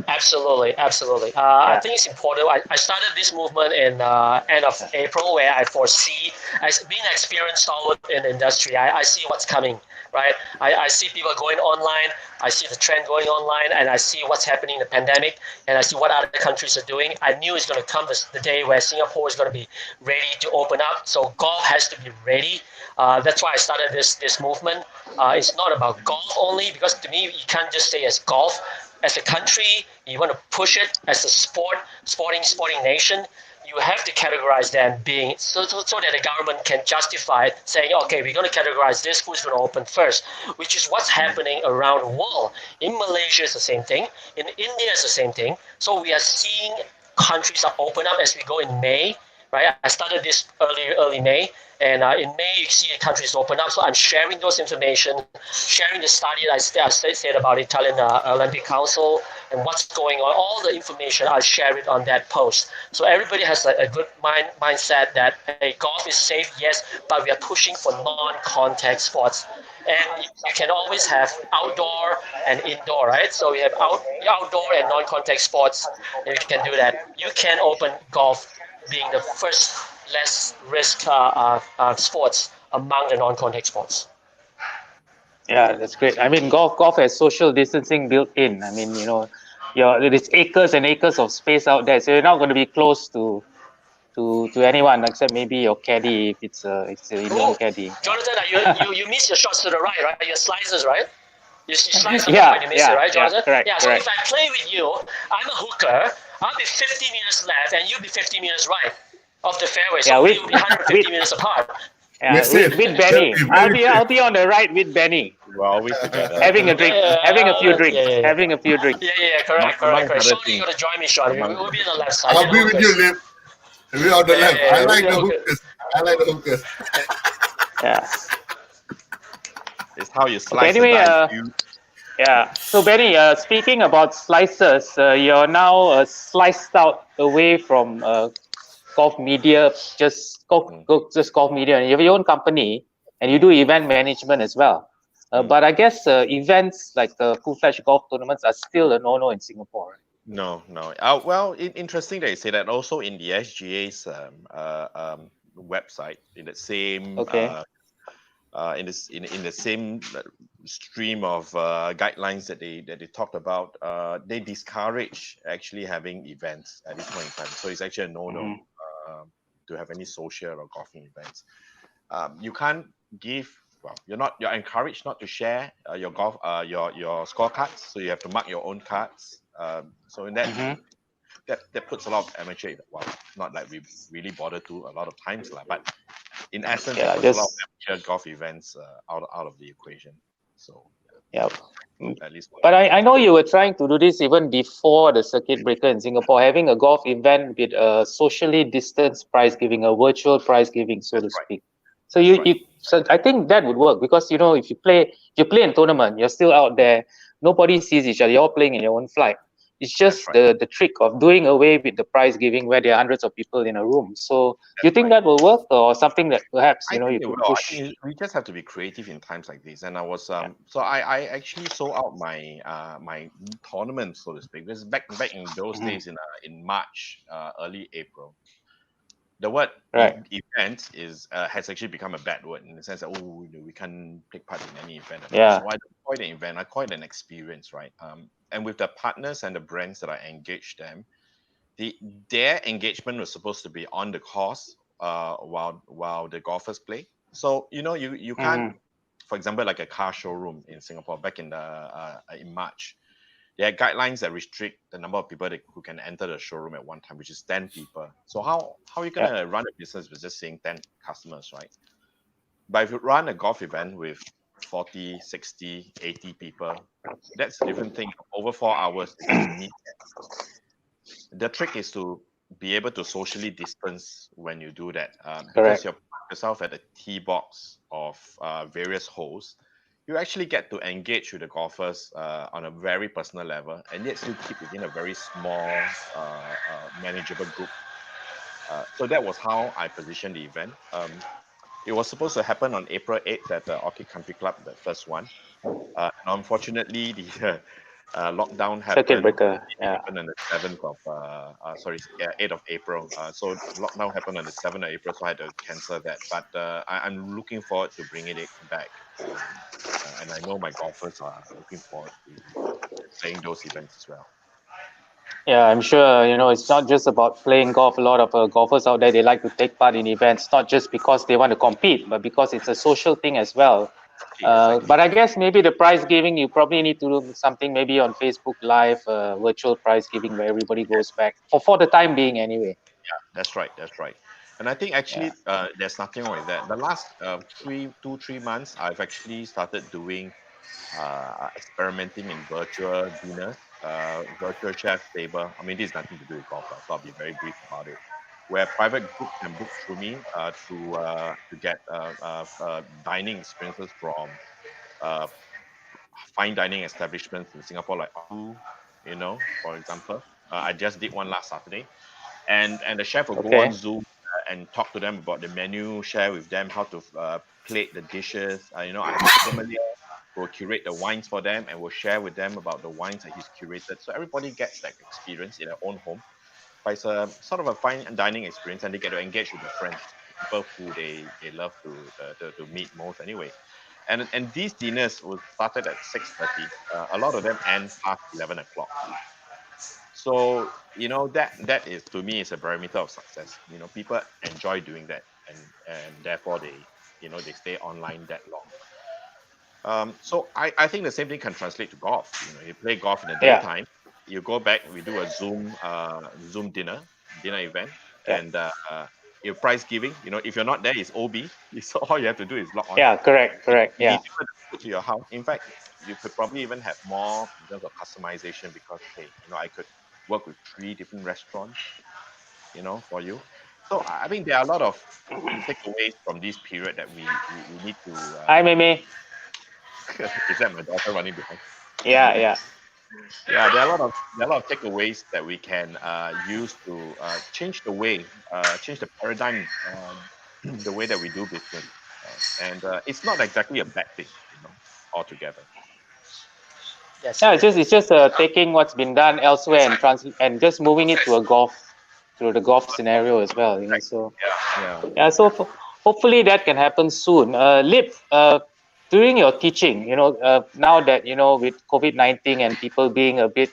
S4: Absolutely. I think it's important. I started this movement in end of April, where I foresee, as being an experienced stalwart in the industry, I see what's coming, right? I see people going online, I see the trend going online, and I see what's happening in the pandemic, and I see what other countries are doing. I knew it's going to come the day where Singapore is going to be ready to open up, so golf has to be ready. That's why I started this movement. It's not about golf only, because to me, you can't just say as golf. As a country, you want to push it as a sporting nation. You have to categorize them being so that the government can justify it, saying, okay, we're going to categorize this, who's going to open first, which is what's happening around the world. In Malaysia, it's the same thing. In India, it's the same thing. So we are seeing countries are open up as we go in May, right? I started this early May, And in May, you see the countries open up. So I'm sharing those information, sharing the study that I said about Italian Olympic Council and what's going on. All the information, I'll share it on that post. So everybody has a good mindset that hey, golf is safe, yes, but we are pushing for non-contact sports. And you can always have outdoor and indoor, right? So we have outdoor and non-contact sports. And you can do that. You can open golf being the first less risk sports among the non-contact sports.
S2: Yeah, that's great. I mean, golf has social distancing built in. I mean, there's acres and acres of space out there, so you're not going to be close to anyone except maybe your caddy if it's a Indian caddy.
S4: Jonathan, you miss your shots to the right, right? Your slices, right? You slice to the
S2: Yeah,
S4: right, you miss it, right, Jonathan?
S2: correct,
S4: So
S2: correct.
S4: if I play with you, I'm a hooker. I'll be 50 meters left, and you'll be 50 meters right of the fairway. So we'll be 150 meters apart.
S2: Yeah, with Benny. I'll be on the right with Benny.
S3: We're always together.
S2: Having a drink, having a few drinks, having a few drinks.
S4: Yeah, correct. Sean, you got to join me, Sean. We'll be on the left side.
S1: I'll be with you, Lip. We're on the left. I like the hookers. I like the hookers.
S2: Yeah.
S3: It's how you slice
S2: anyway,
S3: the
S2: yeah. So Benny, speaking about slices, you're now sliced out away from golf media, just golf media. You have your own company, and you do event management as well. But I guess events like full-fledged golf tournaments are still a no-no in Singapore. Right?
S3: No. Well, interesting that you say that. Also in the SGA's website, in the same in the same stream of guidelines that they talked about, they discourage actually having events at this point in time. So it's actually a no-no to have any social or golfing events. You can't give. Well, you're encouraged not to share your golf your scorecards. So you have to mark your own cards. So in that. That puts a lot of amateur. Well, not like we really bother to a lot of times, but in essence, it puts a lot of amateur golf events out of the equation. So
S2: yeah,
S3: at least.
S2: But I know you were trying to do this even before the circuit breaker in Singapore, having a golf event with a socially distanced prize giving, a virtual prize giving, so to speak. So so I think that would work because if you play in tournament, you're still out there, nobody sees each other, you're all playing in your own flight. It's just the trick of doing away with the prize giving where there are hundreds of people in a room. So do you think that will work, or something that perhaps you could push?
S3: I think we just have to be creative in times like this. And I was so I actually sold out my my tournament, so to speak. This is back in those days in March, early April. The word event has actually become a bad word in the sense that we can't take part in any event. So I don't call it an event, I call it an experience, right? And with the partners and the brands that I engage them, their engagement was supposed to be on the course while the golfers play. So you can't, for example, like a car showroom in Singapore back in March. There are guidelines that restrict the number of people who can enter the showroom at one time, which is 10 people. So how are you going to run a business with just saying 10 customers, right? But if you run a golf event with 40, 60, 80 people, that's a different thing. Over 4 hours, the trick is to be able to socially distance when you do that. Because you're yourself at a tee box of various holes, you actually get to engage with the golfers on a very personal level, and yet still keep within a very small, manageable group. So that was how I positioned the event. It was supposed to happen on April 8th at the Orchid Country Club, the first one. And unfortunately, the lockdown happened.
S2: Circuit breaker.
S3: Happened on the 7th of 8th of April. So lockdown happened on the 7th of April, so I had to cancel that. But I'm looking forward to bringing it back. And I know my golfers are looking forward to playing those events as well.
S2: Yeah, I'm sure, it's not just about playing golf. A lot of golfers out there, they like to take part in events, not just because they want to compete, but because it's a social thing as well. But I guess maybe the prize giving, you probably need to do something maybe on Facebook Live, virtual prize giving where everybody goes back, for the time being anyway.
S3: Yeah, that's right. And I think actually there's nothing wrong with that. The last 2-3 months, I've actually started doing experimenting in virtual dinners, virtual chef table. I mean, this is nothing to do with golf, so I'll be very brief about it. where private groups can book through me to get dining experiences from fine dining establishments in Singapore, like for example. I just did one last Saturday, and the chef will go on Zoom and talk to them about the menu, share with them how to plate the dishes. I have a sommelier who will curate the wines for them and will share with them about the wines that he's curated. So everybody gets that experience in their own home. But it's a sort of a fine dining experience, and they get to engage with their friends, people who they love to meet most anyway. And these dinners will started at 6:30. A lot of them end past 11 o'clock. So that is, to me, is a barometer of success. People enjoy doing that, and therefore they stay online that long. So I think the same thing can translate to golf. You play golf in the daytime. You go back, we do a Zoom dinner event, and your prize giving. If you're not there, it's OB. So all you have to do is log on.
S2: Yeah, correct. Yeah.
S3: To your house. In fact, you could probably even have more in terms of customization, because I could work with 3 different restaurants, for you. So I mean, there are a lot of takeaways from this period that we need to.
S2: Hi, Mimi.
S3: Is that my daughter running behind?
S2: Yeah.
S3: Yeah, there are a lot of takeaways that we can use to change the way, change the paradigm, the way that we do business, and it's not exactly a bad thing, altogether.
S4: Yes.
S2: Yeah, it's just taking what's been done elsewhere and just moving it to the golf scenario as well. So
S3: Yeah.
S2: So hopefully that can happen soon. Lip, during your teaching, now that with COVID-19 and people being a bit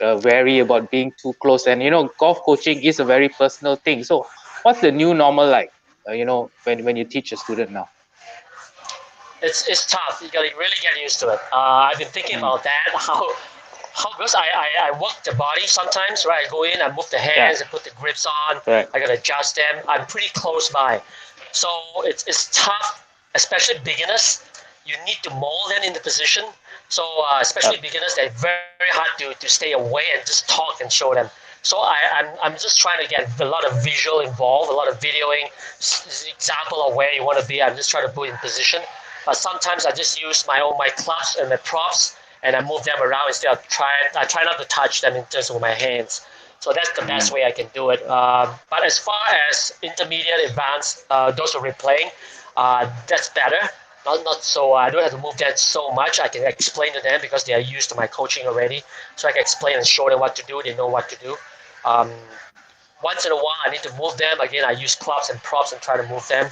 S2: wary about being too close, and golf coaching is a very personal thing. So what's the new normal like? When you teach a student now.
S4: It's tough. You gotta really get used to it. I've been thinking about that. How because I work the body sometimes, right? I go in, I move the hands, I put the grips on.
S2: Right.
S4: I gotta adjust them. I'm pretty close by, so it's tough, especially beginners. You need to mold them in the position. So especially beginners, they're very hard to stay away and just talk and show them. So I'm just trying to get a lot of visual involved, a lot of videoing, example of where you want to be. I'm just trying to put in position. Sometimes I just use my clubs and my props, and I move them around instead of I try not to touch them in terms of my hands. So that's the best way I can do it. But as far as intermediate, advanced, those who are replaying, that's better. Not so I don't have to move them so much. I can explain to them because they are used to my coaching already. So I can explain and show them what to do. They know what to do. Once in a while, I need to move them. Again, I use clubs and props and try to move them.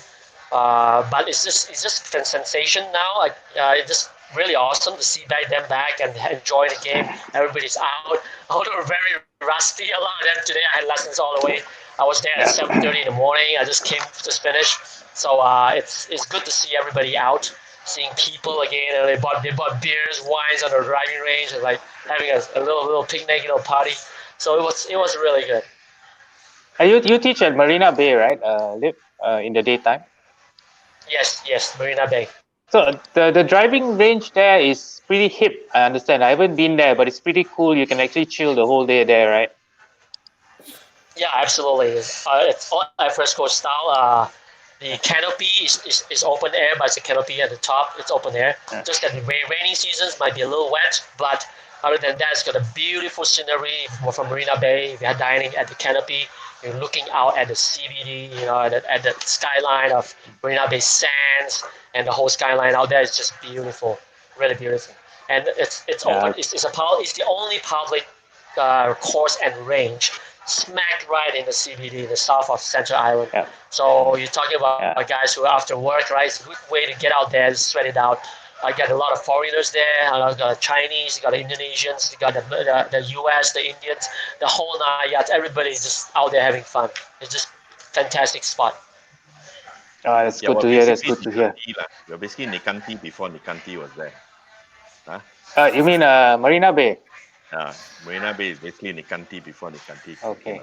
S4: But it's just a sensation now. It's just really awesome to see them back and enjoy the game. Everybody's out. Although we're very rusty, a lot of them today. I had lessons all the way. I was there at 7:30 in the morning. I just came just finished. So it's good to see everybody out, seeing people again. And they bought beers, wines on the driving range, and like having a little picnic, party. So it was really good.
S2: You teach at Marina Bay, right? In the daytime.
S4: Yes, Marina Bay.
S2: So the driving range there is pretty hip. I understand. I haven't been there, but it's pretty cool. You can actually chill the whole day there, right?
S4: Yeah, absolutely. It's all fresco style. The canopy is open air, but it's a canopy at the top. It's open air. Yeah. Just that the rainy seasons might be a little wet, but other than that, it's got a beautiful scenery from Marina Bay. If you're dining at the canopy, you're looking out at the CBD, at the skyline of Marina Bay Sands, and the whole skyline out there is just beautiful, really beautiful. And it's open. It's the only public course and range smack right in the CBD, the south of Central Island. Yeah. So you're talking about guys who are after work, right? It's a good way to get out there, sweat it out. I got a lot of foreigners there. I got Chinese, you got the Indonesians, you got the US, the Indians, the whole nine yards. Everybody's just out there having fun. It's just fantastic spot.
S2: Oh, that's good to hear. That's good to hear.
S3: You're basically Nikanti before Nikanti was there. Huh?
S2: You mean Marina Bay?
S3: Marina Bay is basically Nikanti before Nikanti.
S2: Okay.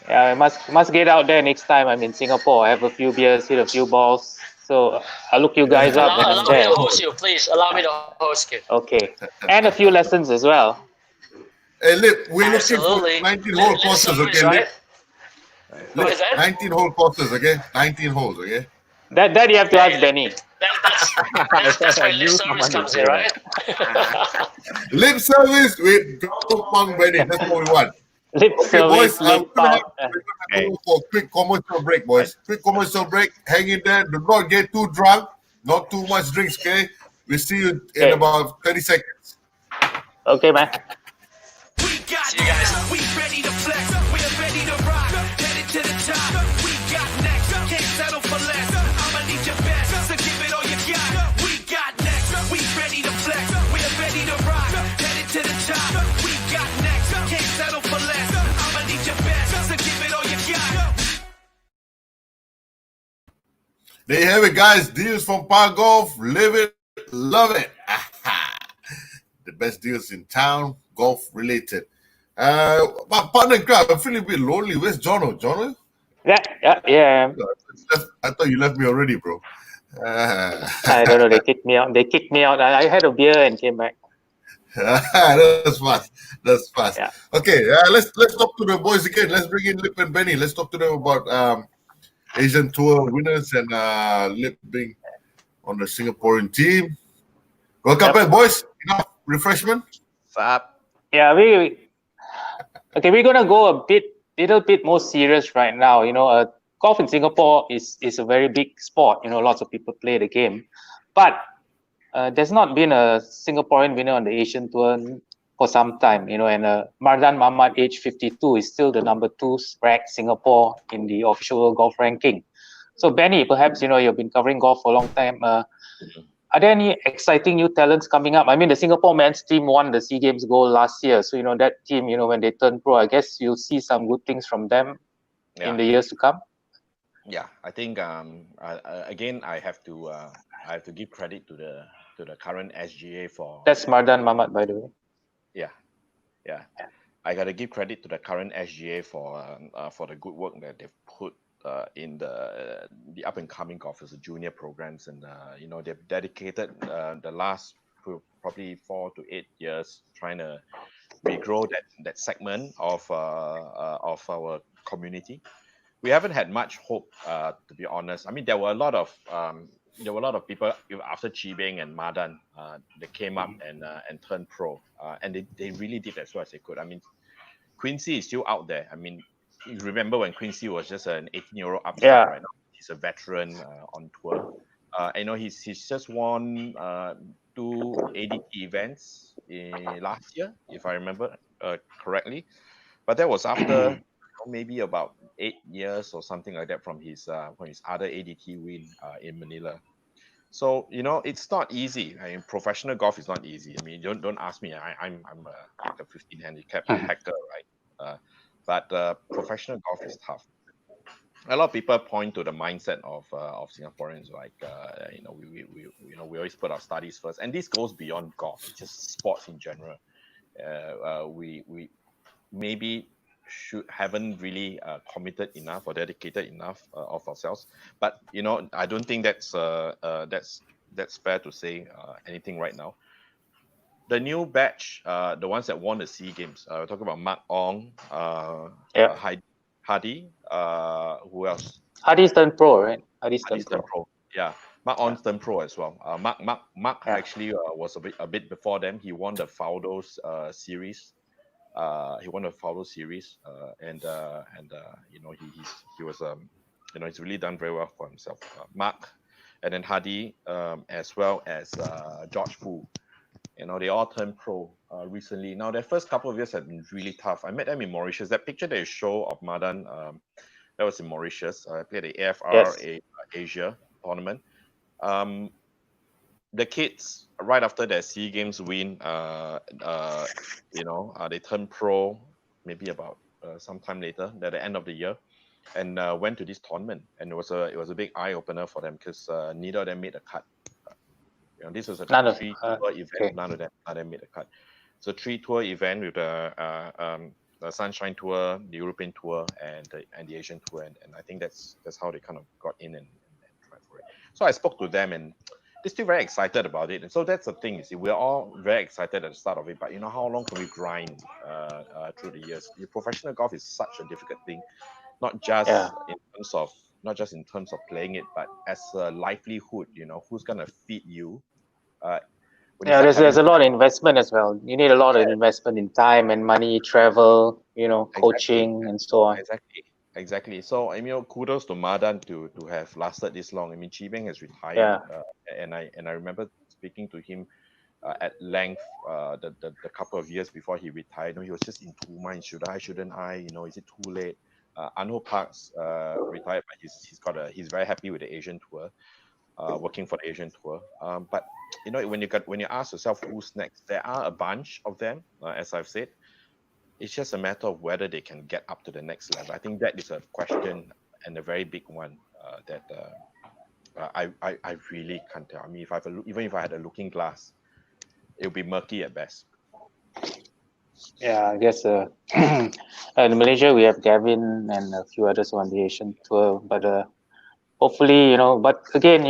S2: Yeah, I must get out there next time I'm in Singapore. I have a few beers, hit a few balls. So I'll look you guys up when I'm there.
S4: Allow me to host you, please. Allow me to host you.
S2: Okay. And a few lessons as well.
S1: Hey, Lip, we're looking for 19 hole courses, okay, Lip?
S4: What is that?
S1: 19 hole courses, okay? 19 holes, okay?
S2: That you have to ask Benny.
S4: That's where lip
S3: Knew
S4: service
S3: someone would
S4: comes
S3: say
S4: in,
S3: that.
S4: right?
S1: Lip service with Golf Pong Benny. That's what we want.
S2: Lip
S1: Okay, boys,
S2: service, lip
S1: we're
S2: out.
S1: gonna go for a quick commercial break, boys. Quick commercial break. Hang in there. Do not get too drunk. Not too much drinks, okay? We'll see you in
S2: Okay.
S1: about 30 seconds.
S2: Okay, man.
S4: See you guys.
S5: We ready to flex, we're ready to rock, headed to the top. We got next, can't settle for less. I'ma need your best, so give it all you got. We got next, we ready to flex, we're ready to rock, headed to the top. We got next, can't settle for less. I'ma need your best, so give it all you got.
S1: There you have it, guys. Deals from ParGolf. Live it, love it. The best deals in town, golf related. My partner in crowd, I'm feeling a bit lonely. Where's Jono? Jono?
S2: Yeah.
S1: I thought you left me already, bro.
S2: I don't know. They kicked me out. I had a beer and came back.
S1: That's fast. That's fast.
S2: Yeah.
S1: Okay, let's talk to the boys again. Let's bring in Lip and Benny. Let's talk to them about Asian Tour winners and Lip being on the Singaporean team. Welcome back, boys. Enough refreshment.
S3: Sup?
S2: Yeah, we're gonna go little bit more serious right now. Golf in Singapore is a very big sport. Lots of people play the game, but there's not been a Singaporean winner on the Asian Tour for some time. And Mardan Mamat, age 52, is still the number 2 ranked Singapore in the official World Golf ranking. So Benny, perhaps you've been covering golf for a long time. Are there any exciting new talents coming up? I mean, the Singapore men's team won the SEA Games gold last year. So, that team, when they turn pro, I guess you'll see some good things from them in the years to come.
S3: Yeah, I think again I have to give credit to the current SGA for.
S2: That's Mardan Mamat, by the way.
S3: Yeah. I got to give credit to the current SGA for the good work that they've put in the up and coming golfers, the junior programs, and they've dedicated the last probably 4 to 8 years trying to regrow that segment of our community. We haven't had much hope, to be honest. I mean, there were a lot of people after Chibeng and Madan. They came up and turned pro, and they really did as well as they could. I mean, Quincy is still out there. I mean, you remember when Quincy was just an 18-year-old upstart, right now? He's a veteran on tour. He's just won 2 ADT events last year, if I remember correctly. But that was after maybe about 8 years or something like that from his other ADT win in Manila. So it's not easy. I mean, professional golf is not easy. I mean, don't ask me. I'm like a 15 handicap hacker, right? But professional golf is tough. A lot of people point to the mindset of Singaporeans, like we always put our studies first, and this goes beyond golf. It's just sports in general. We maybe haven't really committed enough or dedicated enough of ourselves. But I don't think that's fair to say anything right now. The new batch, the ones that won the SEA Games, we're talking about Mark Ong, Hadi, who else?
S2: Hadi's turned pro, right? Hadi's turned pro.
S3: Yeah, Mark Ong's turned pro as well. Mark actually was a bit before them. He won the Faldos series. He won the Faldos series, and he was he's really done very well for himself. Mark, and then Hadi, as well as George Fu. They all turned pro recently. Now, their first couple of years have been really tough. I met them in Mauritius. That picture they show of Madan, that was in Mauritius. I played the AFR Asia tournament. The kids, right after their SEA Games win, they turned pro maybe about sometime later, at the end of the year, and went to this tournament. And it was a big eye opener for them because neither of them made a cut. This was a 3-tour event. Okay. None of them made a cut. So 3-tour event with the Sunshine Tour, the European Tour, and the Asian Tour, and I think that's how they kind of got in and tried for it. So I spoke to them, and they're still very excited about it. And so that's the thing. You see, we're all very excited at the start of it, but how long can we grind through the years? Professional golf is such a difficult thing. not just in terms of playing it, but as a livelihood. Who's gonna feed you?
S2: There's a lot of investment as well. You need a lot of investment in time and money, travel, coaching, and so on.
S3: Exactly. So kudos to Madan to have lasted this long. Chi Beng has retired, and I remember speaking to him at length the couple of years before he retired. He was just in two minds: shouldn't I? Is it too late? Anho Park's retired, but he's very happy with the Asian tour, working for the Asian tour. But when you ask yourself who's next, there are a bunch of them, as I've said. It's just a matter of whether they can get up to the next level. I think that is a question, and a very big one, that I really can't tell. I mean, even if I had a looking glass, it would be murky at best.
S2: Yeah, I guess in Malaysia we have Gavin and a few others on the Asian tour, but hopefully, but again,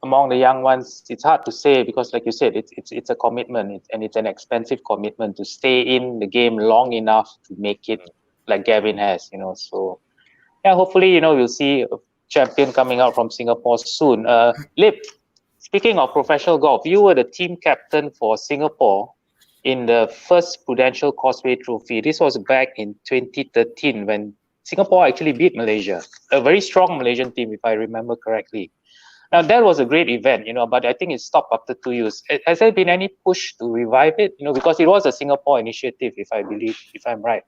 S2: among the young ones, it's hard to say because, like you said, it's a commitment, and it's an expensive commitment to stay in the game long enough to make it like Gavin has. So yeah, hopefully, we'll see a champion coming out from Singapore soon. Lip, speaking of professional golf, you were the team captain for Singapore in the first Prudential Causeway Trophy. This was back in 2013 when Singapore actually beat Malaysia, a very strong Malaysian team, if I remember correctly. Now, that was a great event, but I think it stopped after 2 years. Has there been any push to revive it? Because it was a Singapore initiative, if I'm right.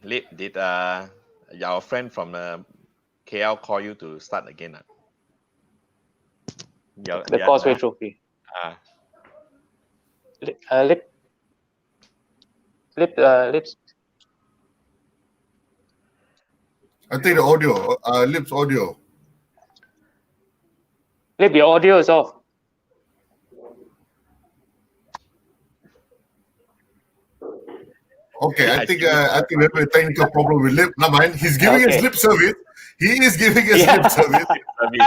S3: Lip, did our friend from KL call you to start again?
S2: The Causeway Trophy. Lip.
S1: I think the audio, Lip's audio.
S2: Lip, your audio is off.
S1: Okay, I think we have a technical problem with Lip. Never mind. He's giving us lip service. He is giving us lip service.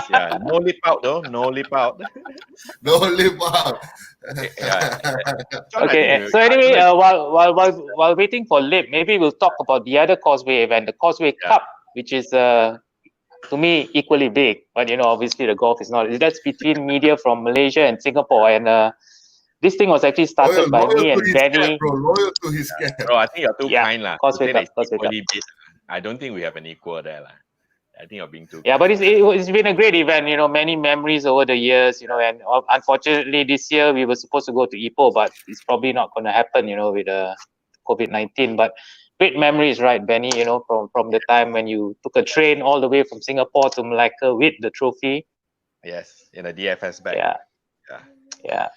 S3: Yeah. No lip out though. No lip out.
S1: No lip out.
S2: Okay. So anyway, while waiting for Lip, maybe we'll talk about the other Causeway event, the Causeway Cup, which is to me equally big. But obviously the golf is not. That's between media from Malaysia and Singapore, and this thing was actually started by me and Benny.
S1: Loyal to his camp.
S3: Bro, I think you're too kind, lah.
S2: Causeway Cup.
S3: I don't think we have an equal there, lah. I think you're being too.
S2: Yeah, but it's been a great event. Many memories over the years. And unfortunately this year we were supposed to go to Ipoh, but it's probably not going to happen. With COVID-19. But great memories, right, Benny? From the time when you took a train all the way from Singapore to Malacca with the trophy.
S3: Yes, in a DFS bag.
S2: Yeah.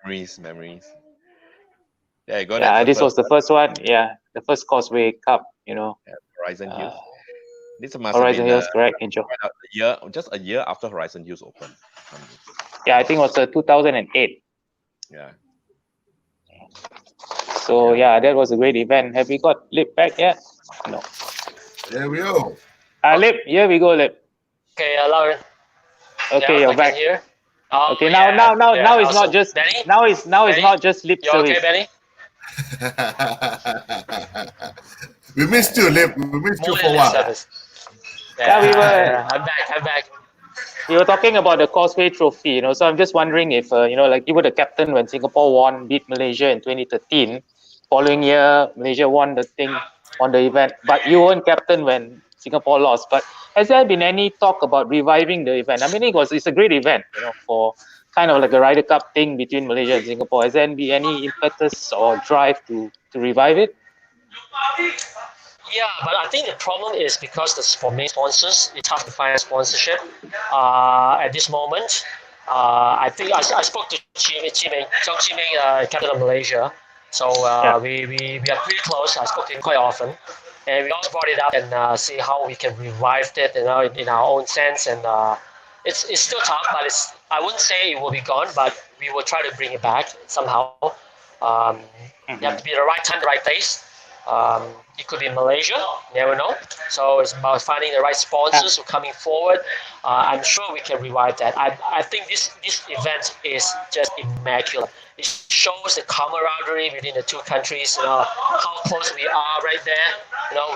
S3: Memories.
S2: Yeah, this was the first one. Yeah, the first Causeway Cup.
S3: Horizon Hills. This must
S2: Horizon Hills, correct?
S3: Just a year after Horizon Hills opened.
S2: Yeah, I think it was 2008.
S3: Yeah.
S2: So yeah, that was a great event. Have we got Lip back yet? No.
S1: There we go.
S2: Lip, here we go, Lip.
S4: Okay, Lauren.
S2: Okay, you're back
S4: here.
S2: Okay, now it's not just Benny? Now it's not just lip service.
S4: You okay, Benny?
S1: We missed you, Lip. We missed you for a while.
S4: I'm back.
S2: We were talking about the Causeway Trophy, so I'm just wondering if, like you were the captain when Singapore beat Malaysia in 2013. Following year, Malaysia won the event, but you weren't captain when Singapore lost. But has there been any talk about reviving the event? I mean, it's a great event, for kind of like a Ryder Cup thing between Malaysia and Singapore. Has there been any impetus or drive to revive it?
S4: Yeah, but I think the problem is because for main sponsors, it's tough to find sponsorship at this moment. I think I spoke to Zhang Qiming, captain of Malaysia. So we are pretty close. I spoke to him quite often. And we also brought it up and see how we can revive it in our own sense. And it's still tough, but I wouldn't say it will be gone, but we will try to bring it back somehow. You have to be at the right time, the right place. It could be Malaysia, never know. So it's about finding the right sponsors who are coming forward. I'm sure we can revive that. I think this event is just immaculate. It shows the camaraderie within the two countries. How close we are right there.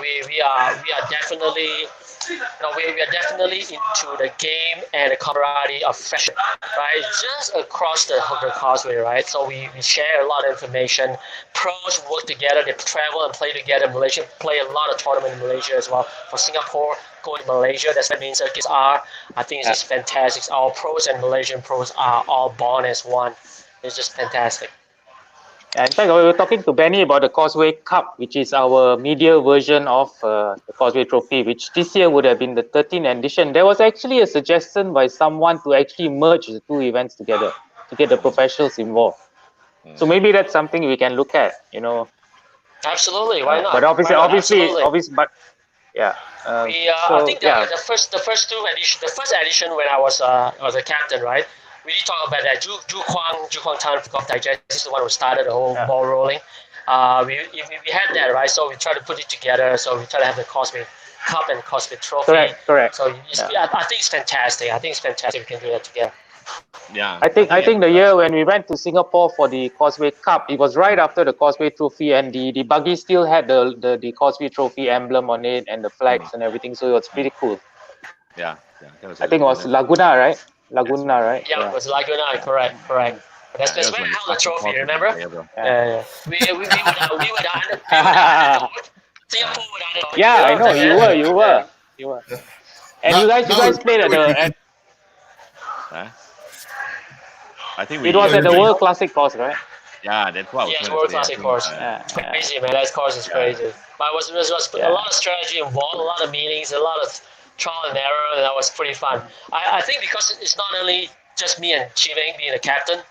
S4: We are definitely. We are definitely into the game and the camaraderie of friendship, right? Just across the causeway, right? So we share a lot of information. Pros work together, they travel and play together. Malaysia play a lot of tournament in Malaysia as well. For Singapore, going to Malaysia, that's what main circuits are. I think it's just fantastic. Our pros and Malaysian pros are all born as one. It's just fantastic.
S2: In fact, we were talking to Benny about the Causeway Cup, which is our media version of the Causeway Trophy, which this year would have been the 13th edition. There was actually a suggestion by someone to actually merge the two events together to get the professionals involved. So maybe that's something we can look at,
S4: Absolutely, why not?
S2: But obviously, but yeah.
S4: I think the first two edition, the first edition when I was a captain, right? We did talk about that. Ju Kwang Tan Golf Digest is the one who started the whole ball rolling. We had that, right? So we try to put it together. So we try to have the Causeway Cup and Causeway Trophy.
S2: Correct.
S4: So I think it's fantastic. I think it's fantastic we can do that together.
S3: Yeah.
S2: I think the year when we went to Singapore for the Causeway Cup, it was right after the Causeway Trophy, and the buggy still had the Causeway Trophy emblem on it and the flags and everything. So it was pretty cool.
S3: Yeah.
S2: I think it was Laguna, right? Laguna, right?
S4: Yeah, it was Laguna, correct. That's where I held the trophy, remember? Yeah. We were the underdog. Singapore were the underdog.
S2: Yeah, I know, you were. And you guys played at the...
S3: I think
S2: it was at the World Classic course, right?
S3: Yeah, that's what.
S4: Yeah, World Classic course. Crazy, man. That course is crazy. But it was a lot of strategy involved, a lot of meetings, a lot of trial and error, and that was pretty fun. I think because it's not only just me and Chiveng being the captain,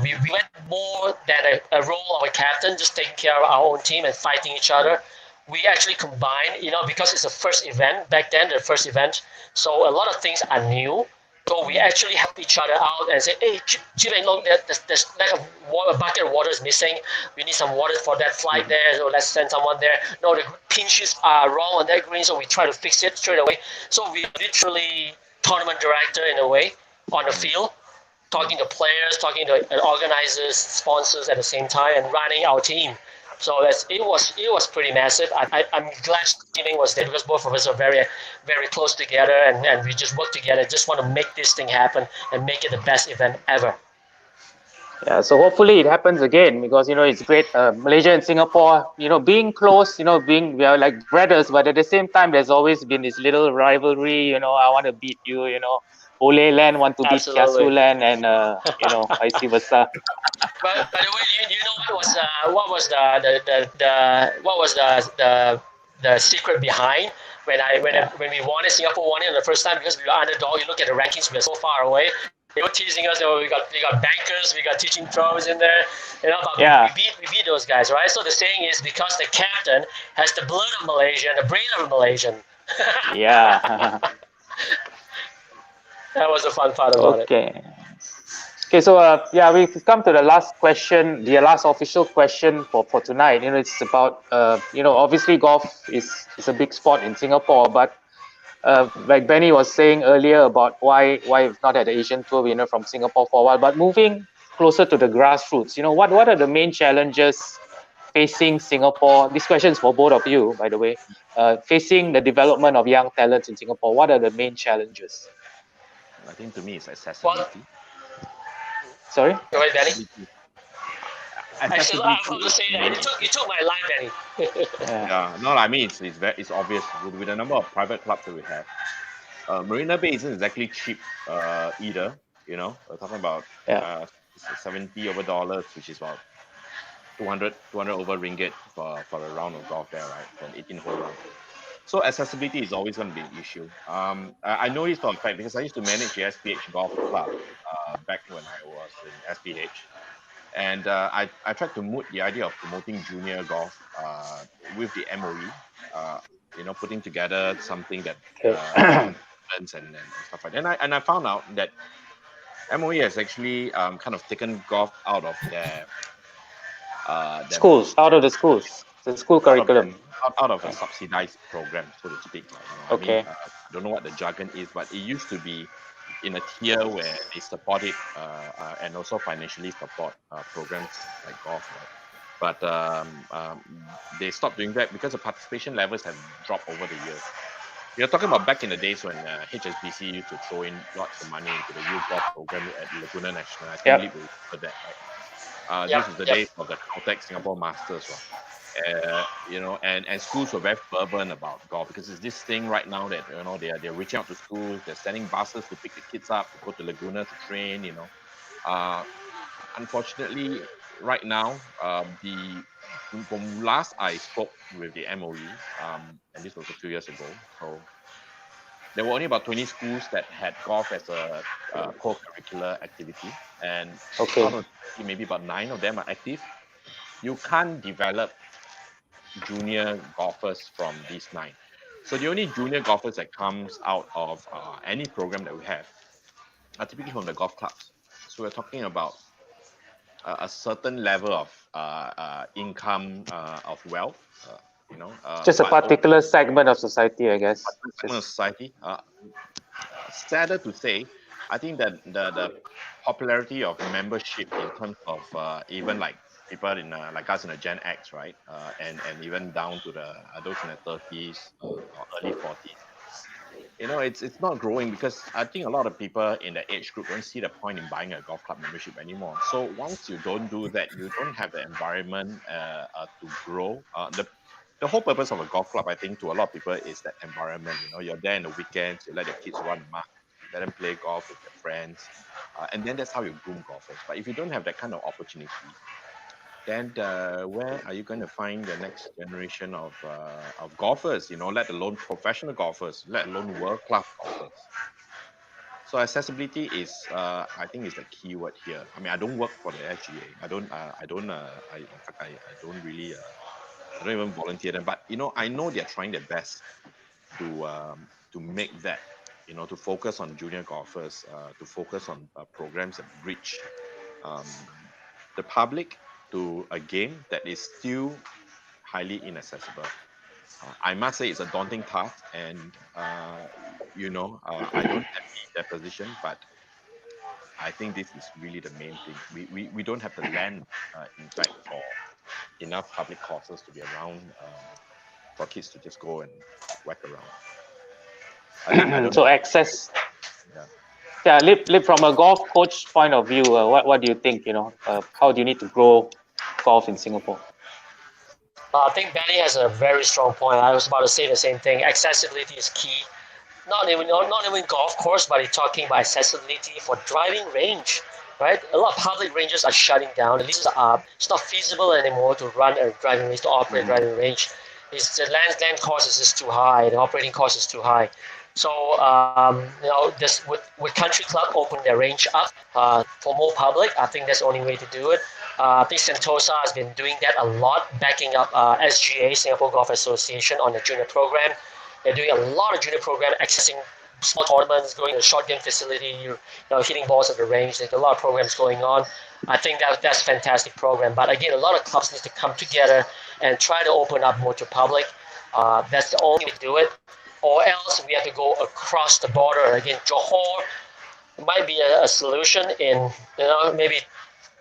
S4: we went more than a role of a captain, just taking care of our own team and fighting each other. We actually combined, because it's the first event back then, the first event. So a lot of things are new. So we actually help each other out and say, hey, Chiveng, look, there's like a bucket of water is missing. We need some water for that flight there, so let's send someone there. No, the pinches are wrong on that green, so we try to fix it straight away. So we literally tournament director in a way on the field, talking to players, talking to organizers, sponsors at the same time, and running our team. So it was pretty massive. I'm glad Chiveng was there because both of us are very, very close together, and we just work together. Just want to make this thing happen and make it the best event ever.
S2: Yeah, so hopefully it happens again because it's great. Malaysia and Singapore, being close, we are like brothers, but at the same time, there's always been this little rivalry. I want to beat you. Ole Land want to beat Kiasu Land, and vice versa.
S4: But by the way, you know what was the secret behind when we won it, Singapore won it the first time because we were underdog. You look at the rankings, we were so far away. They were teasing us. We got bankers, we got teaching pros in there. But we beat those guys, right? So the saying is because the captain has the blood of Malaysia and the brain of a Malaysian.
S2: Yeah.
S4: That was the fun part about it.
S2: Okay, so we've come to the last question, the last official question for tonight. It's about obviously golf is a big sport in Singapore, but like Benny was saying earlier about why we've not had the Asian Tour winner from Singapore for a while, but moving closer to the grassroots, what are the main challenges facing Singapore? This question is for both of you, by the way. Facing the development of young talents in Singapore, what are the main challenges?
S3: I think to me it's accessibility.
S2: Sorry?
S4: Go ahead, Benny. Actually, I was going to say that. You took my line, Benny.
S3: No, I mean, it's obvious with the number of private clubs that we have. Marina Bay isn't exactly cheap either, We're talking about $70 over dollars, which is about 200 over ringgit for a round of golf there, right? For an 18-hole round. So accessibility is always going to be an issue. I know this for a fact because I used to manage the SPH Golf Club back when I was in SPH. And I tried to moot the idea of promoting junior golf with the MOE, putting together something that and stuff like that. And I found out that MOE has actually kind of taken golf out of their
S2: schools, out of the schools, the school curriculum.
S3: Out of a subsidized program, so to speak. I don't know what the jargon is, but it used to be in a tier where they support it and also financially support programs like golf. Right? But they stopped doing that because the participation levels have dropped over the years. You're talking about back in the days when HSBC used to throw in lots of money into the youth golf program at Laguna National. I think we remember that, right? This was the days of the Caltech Singapore Masters, right? And schools were very fervent about golf because it's this thing right now that they're reaching out to schools, they're sending buses to pick the kids up to go to Laguna to train. Unfortunately, right now, from last I spoke with the MOE, and this was a few years ago, so there were only about 20 schools that had golf as a co-curricular activity, and out of maybe about 9 of them are active. You can't develop junior golfers from these 9. So the only junior golfers that comes out of any program that we have are typically from the golf clubs. So we're talking about a certain level of income, of wealth,
S2: just a particular segment of society, I guess.
S3: Segment of society. Sadder to say, I think that the popularity of membership in terms of even like people in like us in the Gen X, right, and even down to those in the 30s or early 40s. It's not growing because I think a lot of people in the age group don't see the point in buying a golf club membership anymore. So once you don't do that, you don't have the environment to grow. The whole purpose of a golf club, I think, to a lot of people is that environment. You're there in the weekends, you let your kids run amok, let them play golf with their friends, and then that's how you groom golfers. But if you don't have that kind of opportunity, then where are you going to find the next generation of golfers, let alone professional golfers, let alone world-class golfers? So accessibility is, I think, is the key word here. I mean, I don't work for the SGA. I don't really, I don't even volunteer them. But I know they're trying their best to make that, to focus on junior golfers, to focus on programs that reach the public to a game that is still highly inaccessible. I must say it's a daunting task, and I don't envy their position, but I think this is really the main thing. We don't have the land, in fact, for enough public courses to be around for kids to just go and whack around.
S2: So access. Yeah, Lip, from a golf coach point of view, what do you think? How do you need to grow golf in Singapore?
S4: I think Benny has a very strong point. I was about to say the same thing. Accessibility is key. Not even golf course, but he's talking about accessibility for driving range, right? A lot of public ranges are shutting down. The leases are up. It's not feasible anymore to run a driving range, to operate a driving range. The land cost is just too high. The operating cost is too high. So, this with Country Club opening their range up for more public, I think that's the only way to do it. I think Sentosa has been doing that a lot, backing up SGA, Singapore Golf Association, on the junior program. They're doing a lot of junior program, accessing small tournaments, going to the short game facility, hitting balls at the range. There's a lot of programs going on. I think that's a fantastic program. But again, a lot of clubs need to come together and try to open up more to public. That's the only way to do it. Or else we have to go across the border. Again, Johor might be a solution in maybe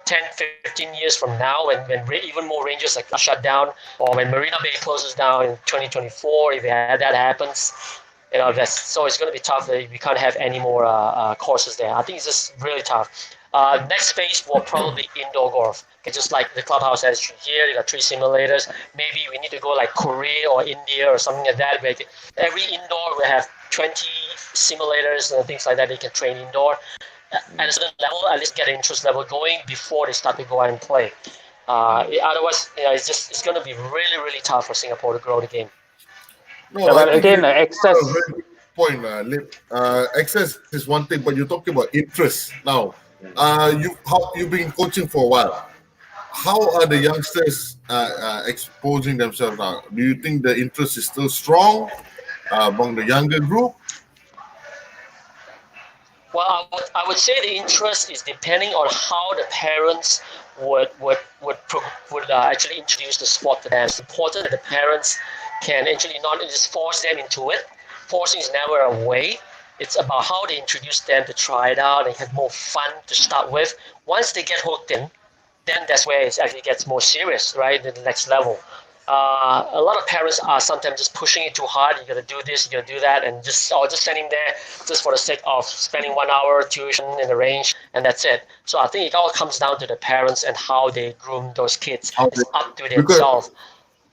S4: 10, 15 years from now when even more ranges are shut down, or when Marina Bay closes down in 2024, if that happens, so it's going to be tough. We can't have any more courses there. I think it's just really tough. Next phase will probably be indoor golf. Okay, just like the clubhouse has here, you got 3 simulators. Maybe we need to go like Korea or India or something like that. Where every indoor will have 20 simulators and things like that. They can train indoor. At a certain level, at least get an interest level going before they start to go out and play. Otherwise, it's going to be really, really tough for Singapore to grow the game.
S1: No,
S2: but again, access.
S1: A very good point, Lip. Access is one thing, but you're talking about interest now. You've been coaching for a while. How are the youngsters exposing themselves now? Do you think the interest is still strong among the younger group?
S4: Well, I would say the interest is depending on how the parents would actually introduce the sport to them. It's important that the parents can actually not just force them into it. Forcing is never a way. It's about how they introduce them to try it out and have more fun to start with. Once they get hooked in, then that's where it actually gets more serious, right? The next level. A lot of parents are sometimes just pushing it too hard. You got to do this, you got to do that, and just standing there just for the sake of spending 1 hour tuition in the range, and that's it. So I think it all comes down to the parents and how they groom those kids. It's up to themselves.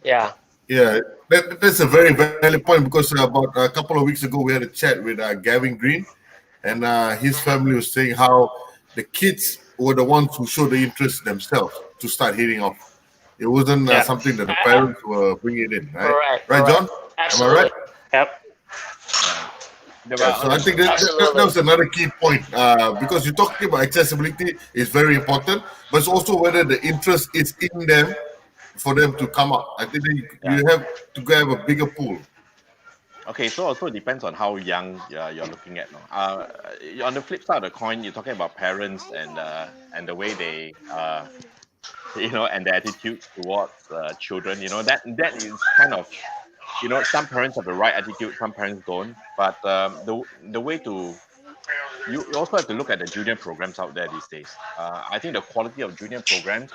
S4: Yeah.
S1: Yeah, that's a very valid point because about a couple of weeks ago we had a chat with Gavin Green, and his family was saying how the kids were the ones who showed the interest themselves to start hitting off. It wasn't something that the parents were bringing in, right?
S4: Correct.
S1: Right, John?
S4: Absolutely.
S1: Am I right?
S2: Yep.
S1: So I think that was another key point because you're talking about accessibility is very important, but it's also whether the interest is in them for them to come up. I think you have to have a bigger pool.
S3: Okay, so also it depends on how young you're looking at. No? On the flip side of the coin, you're talking about parents and the way they, and their attitude towards children. That is kind of, some parents have the right attitude, some parents don't. But the way to, you also have to look at the junior programs out there these days. I think the quality of junior programs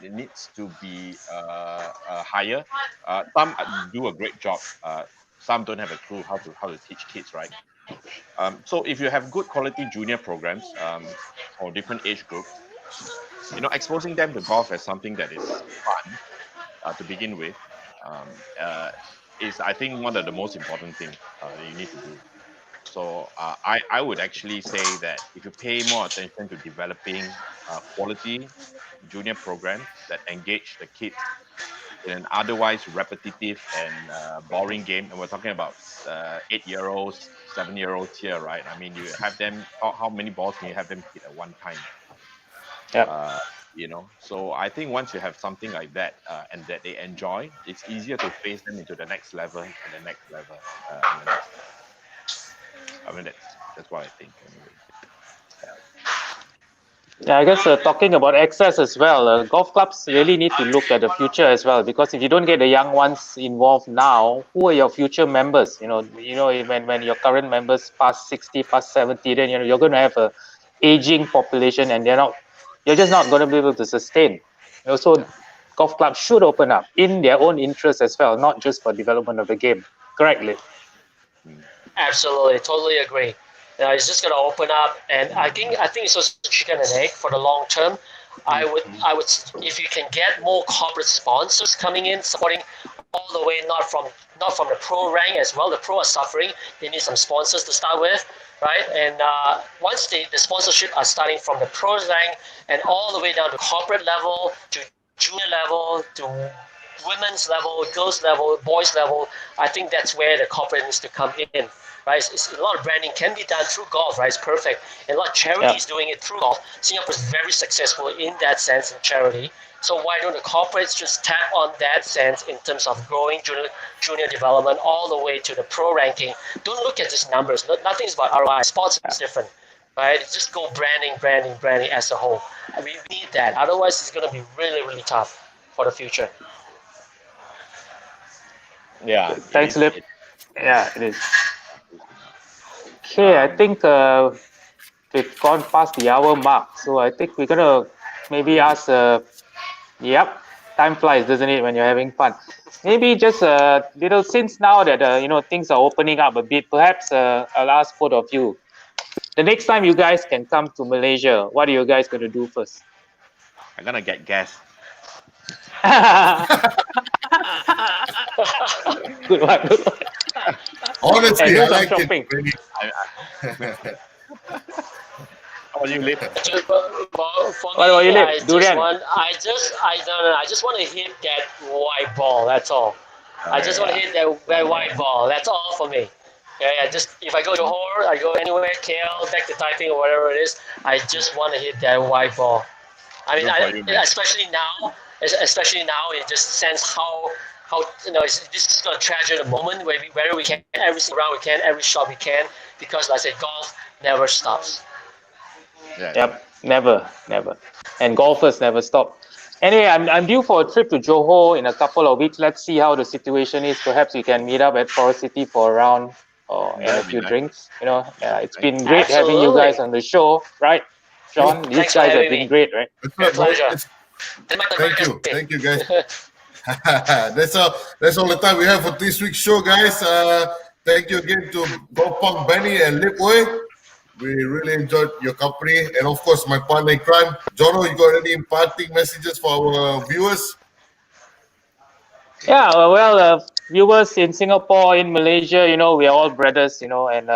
S3: it needs to be higher. Some do a great job. Some don't have a clue how to teach kids, right? So if you have good quality junior programs for different age groups, exposing them to golf as something that is fun to begin with is, I think, one of the most important things that you need to do. So I would actually say that if you pay more attention to developing quality junior programs that engage the kids in an otherwise repetitive and boring game, and we're talking about 8-year-olds, 7-year-olds here, right? I mean, you have them. How many balls can you have them hit at one time?
S2: Yeah.
S3: So I think once you have something like that and that they enjoy, it's easier to phase them into the next level and the next level. I mean, that's what I think. Anyway.
S2: Yeah, I guess talking about access as well, golf clubs really need to look at the future as well, because if you don't get the young ones involved now, who are your future members? When your current members pass 60, past 70, then you're going to have a aging population, and you're just not going to be able to sustain. So golf clubs should open up in their own interest as well, not just for development of the game. Correctly.
S4: Absolutely, totally agree. It's just going to open up, and I think it's also chicken and egg for the long term. I would, if you can get more corporate sponsors coming in, supporting all the way, not from the pro rank as well. The pro are suffering; they need some sponsors to start with, right? And once the sponsorship are starting from the pro rank and all the way down to corporate level, to junior level, to women's level, girls level, boys level, I think that's where the corporate needs to come in. Right, it's a lot of branding can be done through golf, right? It's perfect. And a lot of charities doing it through golf. Singapore is very successful in that sense in charity. So why don't the corporates just tap on that sense in terms of growing junior development all the way to the pro ranking? Don't look at just numbers. Nothing is about ROI. Sports is different, right? Just go branding as a whole. We need that. Otherwise, it's going to be really, really tough for the future.
S3: Yeah.
S2: Thanks, Lip. Yeah, it is. Okay, I think we've gone past the hour mark, so I think we're gonna maybe ask. Yep, time flies, doesn't it, when you're having fun? Maybe just a little, since now that things are opening up a bit. Perhaps I'll ask both of you. The next time you guys can come to Malaysia, what are you guys gonna do first?
S3: I'm gonna get gas.
S2: Good one.
S1: Honestly, I like
S2: shopping.
S1: it.
S3: How are you, Lip?
S2: What about you, Lip? Durian.
S4: I just want to hit that white ball. That's all. I just want to hit that white ball. That's all for me. Yeah, just if I go to Johor, I go anywhere, KL, back to Taiping or whatever it is, I just want to hit that white ball. I mean, especially now, it just sense how this is going to treasure the moment where we can, every single round we can, every shot we can, because like I said, golf never stops.
S3: Yeah.
S2: Yep, never. And golfers never stop. Anyway, I'm due for a trip to Johor in a couple of weeks. Let's see how the situation is. Perhaps we can meet up at Forest City for a round. and a
S3: That'd be
S2: few
S3: nice.
S2: drinks. It's
S3: Nice.
S2: been great having you guys on the show, right? Sean, these
S4: Thanks for
S2: guys have
S4: having
S2: been
S4: me.
S2: great, right?
S1: It's
S4: My
S1: not-
S4: pleasure.
S1: it's- Thank you.
S4: Thursday.
S1: Thank you, guys. That's all the time we have for this week's show, guys. Thank you again to Gopang, Benny, and Lipway. We really enjoyed your company. And of course, my partner in crime, Jono, you got any imparting messages for our viewers?
S2: Yeah, viewers in Singapore, in Malaysia, we are all brothers, and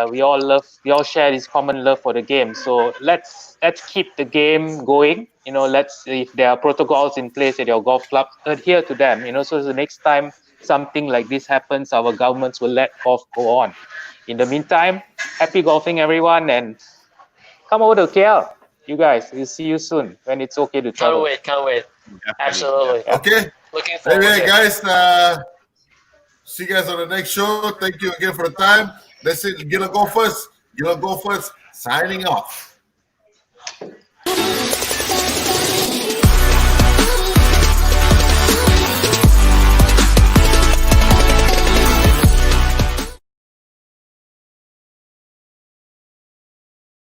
S2: we all share this common love for the game. So let's keep the game going. If there are protocols in place at your golf club, adhere to them. So the next time something like this happens, our governments will let golf go on. In the meantime, happy golfing, everyone, and come over to KL. You guys, we'll see you soon when it's okay to travel.
S4: Can't wait.
S3: Definitely.
S4: Absolutely.
S1: Okay.
S4: Looking forward
S1: Anyway,
S4: to it.
S1: guys, see you guys on the next show. Thank you again for the time. That's it. Gila Golfers signing off.